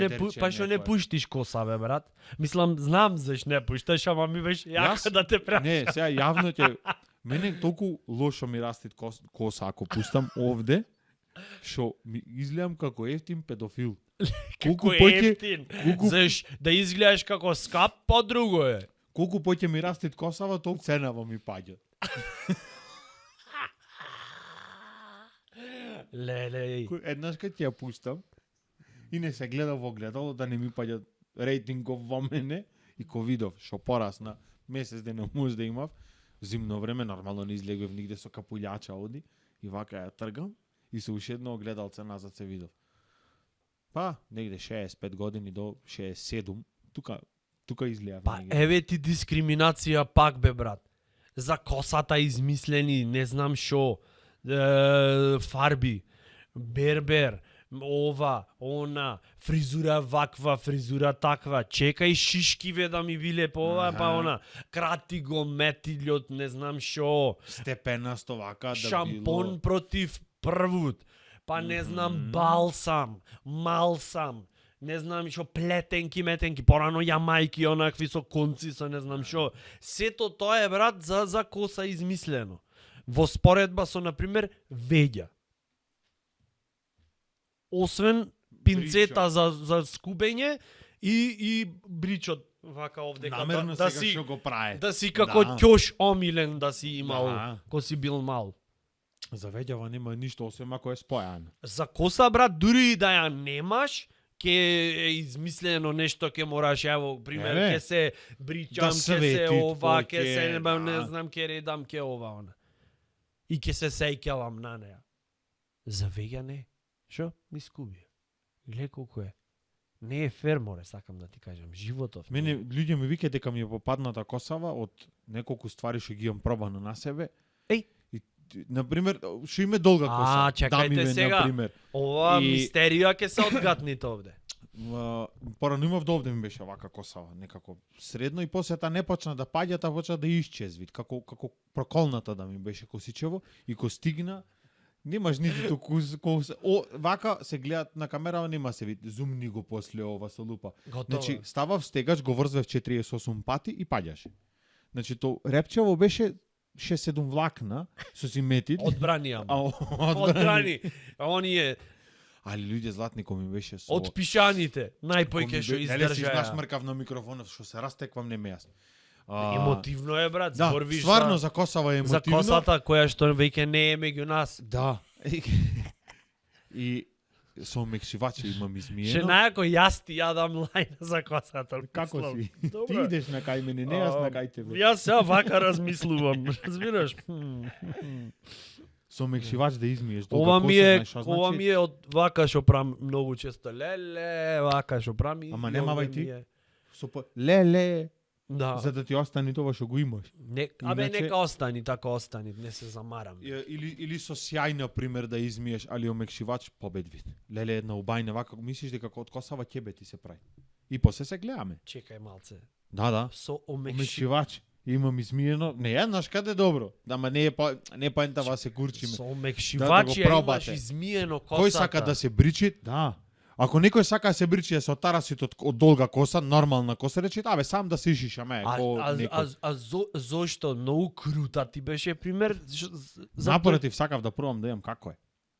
не пуштиш коса, бе, брат? Мислам, знам заш не пушташ, ама ми беше јако да те прашам. Не, сега јавно ќе мене толку лошо ми расти коса ако пустам овде, што ми изгледам како ефтин педофил. Колку Кој поќе ефтин. колку- Заш да изгледаш како скап, по друго е. колку поќе ми расти косава, толку ценаво ми паѓа. Леле. Еднаш кога ќе ја пустам и не се гледа во гледало да не ми паѓа рейтингов во мене и ко видов што порасна месец дена може да имав, зимно време нормално не излегував нигде со капулјача оди и вака ја тргам и со уште едно огледалце назад се видов. Па, негде 65 години до 67, тука изгледав Па негде. еве ти дискриминација пак, бе, брат. За косата измислени, не знам шо, фарби, бербер, ова, она, фризура ваква, фризура таква, чекај шишкиве да ми биле по ова, па Аха. она, крати го метилјот, не знам шо, Степенасто вака да шампон било. против првут, па не знам балсам, малсам, не знам шо плетенки, метенки, порано јамајки онакви со конци, со не знам шо. Сето тоа е, брат, за коса измислено. Во споредба со, например, веѓа. Освен пинцета за скубење и бричот вака овдека Намерно да сега си што го прави. да си како Да. ќош омилен да си имал Да. ко си бил мал. За веѓава нема ништо освен ако е спојано. За коса, брат, дури и да ја немаш, ке е измислено нешто, ке мораш, ево, пример, Еве, ке се бричам, да ке се свети ова, твој, ке се ке- не да. знам, ке редам, ке ова, она. И ке се сејќавам на неа. За вега не. Шо? Ми скуби. Гледај колку е. Не е фер, море, сакам да ти кажам. Животов. Мене луѓе ми викаат дека ми е попадната косава од неколку ствари што ги имам пробано на себе. Еј. И на пример, што име долга коса. чекајте Дамиве, сега. на пример. Ова И- мистерија ке се одгатните овде. Порано имав до овде ми беше вака косава, некако средно и после таа не почна да паѓа, таа почна да исчезви, како проколната да ми беше косичево и ко стигна немаш ниту туку вака се гледат на камера, нема се вид. Зумни го после ова со лупа. Готово. Значи, ставав стегач, го врзвев 48 пати и паѓаше. Значи, то репчево беше 6-7 влакна со симетид. Одбрани, ама. А, Одбрани. Оние Али луѓе златнико ми беше со... од пишаните, најпојќе што Нели си издржаја. нашмркав на микрофонот, што се растеквам, не ме јас. Емотивно е, брат, Да, зборвиш стварно за за косава е за емотивно. косата која што веќе не е меѓу нас. Да. И со мекшивачи имам Ше измиено. најако јас ти јадам лајна за косата. Како мислам. си? Ти Добро. идеш на кај мене, не јас на кај тебе. Јас сега вака размислувам, разбираш? Со мекшивач да измиеш Ова долга ми коса, е, знаеш што ова значи? ми е од вака што прам многу често. Леле, вака што прами. Ама и немавај овде ти. ми е. Со леле, Да. за да ти остане тоа што го имаш. Не, абе Иначе- нека остани, така остани, не се замарам. Или со сјајна пример да измиеш, али омекшивач побед вид. Леле една убајна вака, мислиш дека од косава ќебе ти се прави. И после се гледаме. Чекај малце. Да. Со омекши. Омекшивач. Имам измиено. Не еднаш каде добро. Дама не е не поентава се курчиме. Со Да омекшивач го имаш пробате. измиено косата. Кој сака да се бричи? Да. Ако некој сака да се бричи со тарасит од долга коса, нормална коса, рече, абе сам да се ишишаме, ко некој. Зошто многу крута ти беше пример? За Напротив, сакав да пробам да имам како е.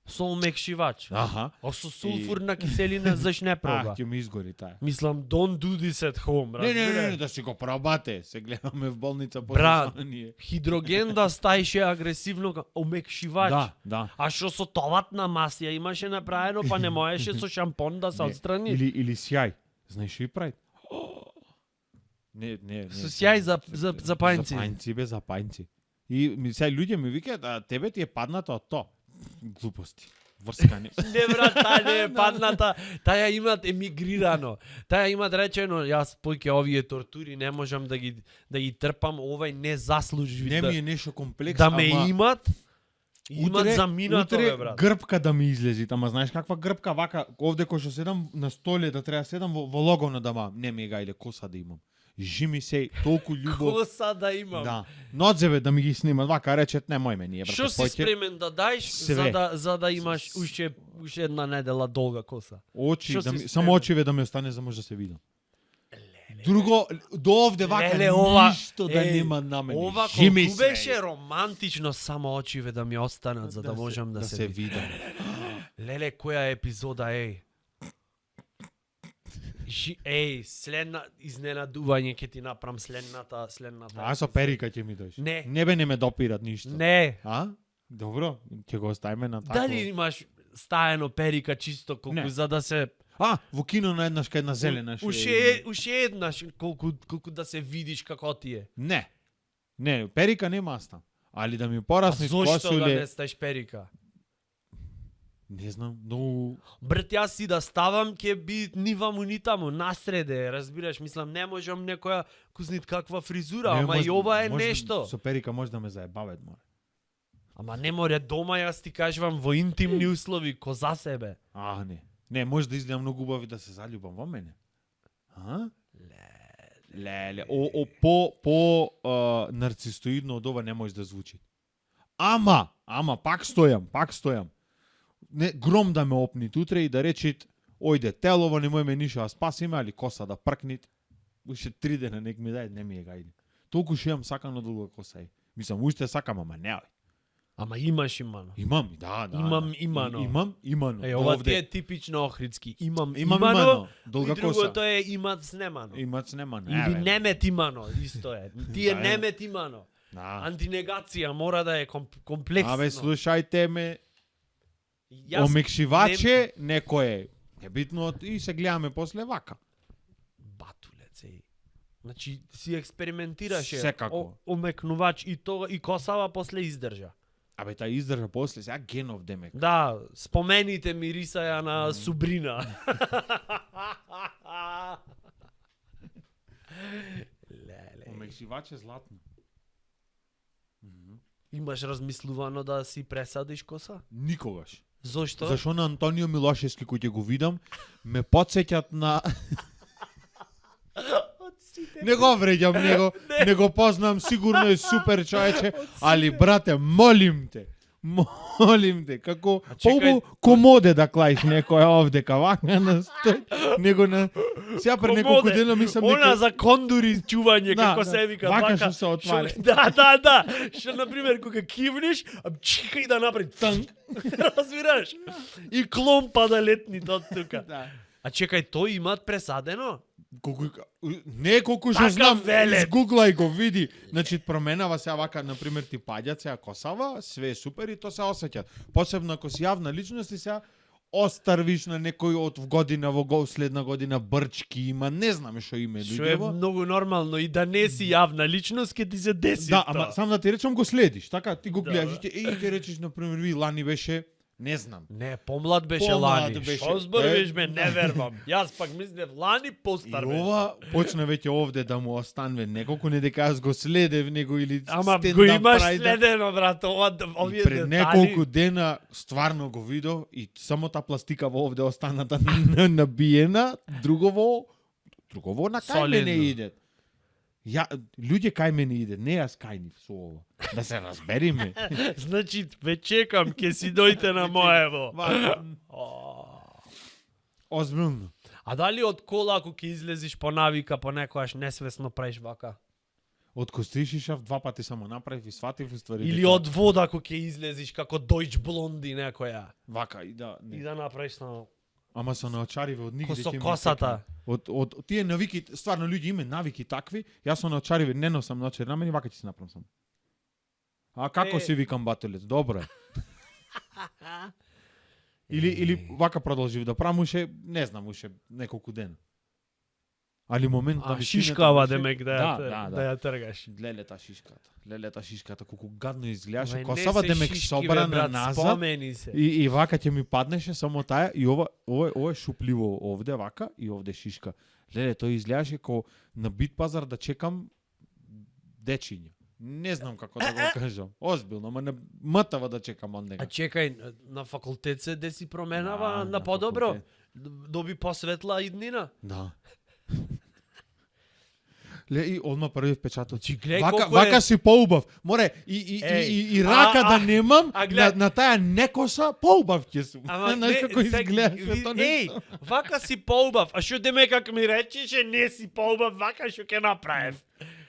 Со омекшивач. Аха. А со сулфурна киселина заш не проба? Ќе ми изгори таа. Мислам, don't do this at home, Не, да си го пробате. Се гледаме в болница Брат. после ние. Хидроген да стаеше агресивно омекшивач. Да. А што со товатна масија имаше направено, па не можеше со шампон да се Не, отстрани? Или сјај. Знаеш што и прави? Не. Со сјај за пајнци. За пајнци, бе, за пајнци. И сега луѓе ми викаат, а тебе ти е паднато од то. Глупости. Врскани. Не брат, таа не е падната, таа имат емигрирано. Таа имат речено, јас поќе овие тортури не можам да ги трпам, овај не заслужи Не да, ми е нешто комплекс, да ме ама имат. Имат утре- заминато, утре бе, брат. грбка да ми излези, ама знаеш каква грбка вака, овде кој што седам на столе да треба седам во логона да ма, не ми е гајле коса да имам. Жими се толку љубов. Коса да имам. Да. Нодзеве да ми ги снимат, вака речет немој ме ние брате. Што си спремен да даеш Све. за да имаш уште една недела долга коса? Очи Што да си ми, спремен? само очиве да ми остане за може да се видам. Друго до овде вака Леле, ова- ништо да е, нема на мене. Ова Жими колку се. беше романтично, само очиве да ми останат за да можам да се видам. видам. Леле, која епизода е? Следна изненадување ќе ти направам следната. А со перика ќе ми дојш. Не. Не бе не ме допират ништо. Не. А? Добро, ќе го оставиме на тако. Дали имаш стаено перика чисто колку Не. за да се А, во кино на еднаш кај една зелена што е. уште еднаш колку да се видиш како ти е. Не. Не, перика нема астам. Али да ми порасни Зошто да косуле. не стаеш перика? Не знам, но Брат, јас си да ставам ќе би ни ваму ни таму насреде, разбираш, мислам не можам некоја кузнит каква фризура, Не, ама и ова е може- нешто. Со перика може да ме заебават, море. Ама не море дома, јас ти кажувам во интимни услови, ко за себе. А, не. Не, може да изгледам многу убави да се заљубам во мене. А? Леле, по нарцистоидно од ова не може да звучи. Ама, пак стојам. Не, гром да ме опнит утре и да речит, ојде, телово не мојме ништо да спасиме, али коса да пркнит. Уште 3 дена нек ми дај, не ми е гајде. Толку што имам сакано долга коса е. Мислам, уште сакам, ама не. Ама имаш имано. Имам, да. Имам имано. Имам имано. Ова ти е типично охридски. Имам Имам имано, имано, и долга коса. другото е имат снемано. Имат снемано. Или немет имано, исто е. Ти е Да, немет имано. Да. Антинегација мора да е комплексно. Абе, слушајте ме, Јас омекшиваче, некој е. Небитно и се гледаме после вака. Батулец е. Значи си експериментираше. Секако. Омекнувач и тоа и косава после издржа. Абе, та издржа после, сега генов демек. Да, спомените мирисаја на Субрина. Леле. Омекшиваче златно. Имаш размислувано да си пресадиш коса? Никогаш. Зошто? Зашо на Антонио Милошевски кој ќе го видам, ме потсеќат на... Од сите. Не го вреѓам него, не го познам, сигурно е супер човече, али брате, молим те, како чекај- побу комоде да клаиш некоја овдека вака на стој, него на сега пред неколку Комоде. дена мислам Она дека за кондури чување, Да, како да. се вика. Вака што се отваря. Да. Што, например, кога кивнеш, чикај да направи танк. Разбираш? И кломпа да летни од тука. Да. А чекај, тој имат пресадено? Не колку што Така знам, велет. изгуглај го види. Значи променава се вака, на пример ти паѓа се косава, све е супер и то се осеќа. Посебно ако си јавна личност и се остарвиш на некој од година во следна година брчки има, не знам што име Што е луѓево. многу нормално и да не си јавна личност, ќе ти се деси Да, тоа. ама сам да ти речам го следиш, така ти го Да, гледаш да. и ќе речеш на пример ви лани беше, не знам. Не, помлад беше Помлад Лани. беше. Што зборуваш Е, ме, не вервам. Јас пак мислев Лани И постар беше. ова почна веќе овде да му останве неколку, не дека јас го следев него или Ама стендап го имаш прави да- следено, брат, ова И овие пред детали. неколку дена стварно го видов и само та пластика во овде останата набиена, другово на кај мене Солидно. идет. Луѓе кај мене идет, не јас кај нив со ова. Да се разбериме. Значи, ве чекам, ке си дојте на моево. Озбилно. А дали од кола ако ќе излезиш по навика, понекогаш несвесно правиш вака? Од кости шишав, 2 пати само направив и сватив уствари. Или дека од вода кога ќе излезиш како Deutsch блонди некоја. вака и да. И да направиш на Ама со наочариве од нигде со ќе ми косата. текне. Од тие навики, стварно луѓе име навики такви, јас со наочариве не носам наочари на мене, вака ќе се направам сам. А како си викам бателец? Добро е. Или вака продолжив да правам уште, не знам, уште неколку дена. Али момент на висината шишкава беше- демек да ја тргаш. Лелета шишката, колку гадно изгледаше. Ма не Косава се демек шишки, собрана бе, брат, назад. спомени се. И вака ќе ми паднеше само таа и ова е шупливо овде вака и овде шишка. Леле, тој изгледаше ко на бит пазар да чекам дечиња. Не знам како да го кажам. Озбилно, ама на мтава да чекам од него. А чекај, на факултет се де си променава Да, на на подобро? факултет. Доби посветла иднина? Да. Ле и одма први впечаток. Значи, гледај Вака, колку вака е... си поубав. Море и рака да немам на таа некоса поубав ќе сум. Знаеш како изгледаше тоа Еј, нешто? вака си поубав. А што деме как ми речеше не си поубав, вака што ќе направев?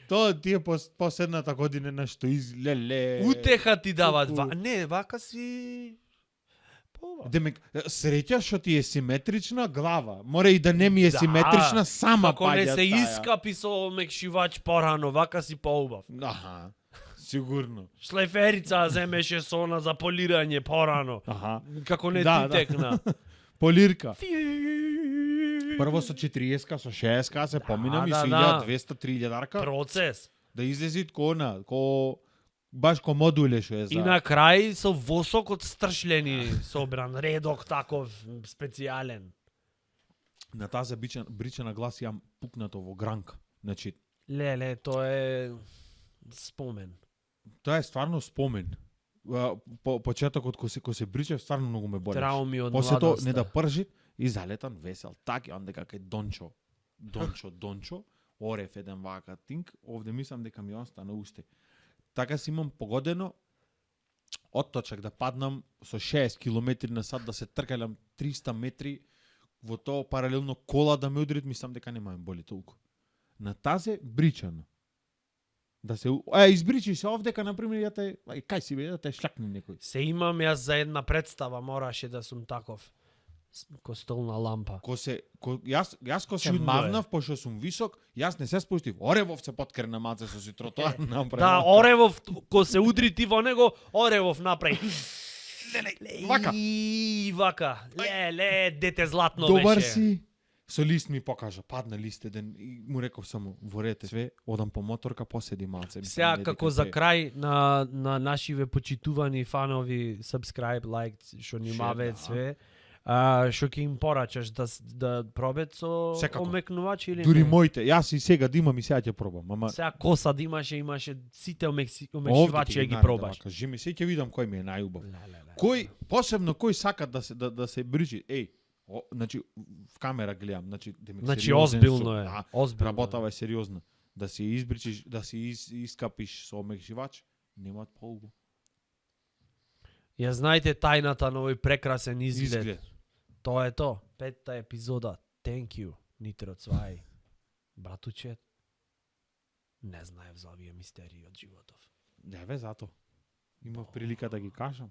Тоа тие последната година на што излеле. Утеха ти дават. колку- Не, вака си поубав. Демек, среќа што ти е симетрична глава. Море и да не ми е Да, симетрична, сама Ако не паѓа се таа. искапи со мекшивач порано, вака си поубав. Аха, сигурно. Шлеферица земеше со она за полирање порано. Аха. Како не Да, ти да. текна. Полирка. Прво со 40-ка, со 60-ка се поминам и да, со да. 1200-3000-ка. Процес. Да излези кона, баш ко модуле што е за. И на крај со восок од стршлени собран, редок таков специјален. На тази бричана глас јам пукнато во гранка. Значи, Леле, тоа е спомен. тоа е стварно спомен. Почетокот кој се бриче стварно многу ме болеше. Трауми од После тоа младоста. не да пржи и залетан весел. Так и онде како Дончо, орев еден вака тинк, овде мислам дека ми остана уште. Така си имам погодено од точак да паднам со 6 км на сат да се тркалам 300 метри во тоа паралелно кола да ме удрит, мислам дека нема ме боли толку. На тазе бричано. Да се избричи се овдека на пример ја те кај си бе да те шлякне некој. Се имам јас за една представа, мораше да сум таков. Костолна лампа. Јас ко се Чудно е. мавнав, пошто сум висок, јас не се спустив. Оревов се поткрена маце со си тротоар направи. Да, Оревов, ко се удри ти во него, Оревов направи. Вака. И вака. Леле, дете златно Добар беше. си. Со лист ми покажа, падна лист еден и му реков само ворете све, одам по моторка, поседи малце. Сега како за крај на нашиве почитувани фанови, subscribe, like, што ни Ше, маве да. све. Што ќе им порачаш да пробет со Секако. омекнувач или Дури не? моите, јас и сега да имам и сега ќе пробам, ама Сега коса да имаше сите овде омекшивачи ќе ја ги наредам, пробаш. Кажи ми се ќе видам кој ми е најубав. Леле. Кој посебно кој сака да се бричи, значи в камера гледам, значи Значи сериозен озбилно сум, е. да, Озбилно. работава е сериозна. Да се избричиш, да се искапиш со омекшивач, немаат полубо. Ја знаете тајната на овој прекрасен изглед. Изглед. Тоа е то. 5-та епизода. Thank you, Нитро Цвај. Братуче, не знаев за овие мистерии од животов. Не ве зато. Имав прилика да ги кажам.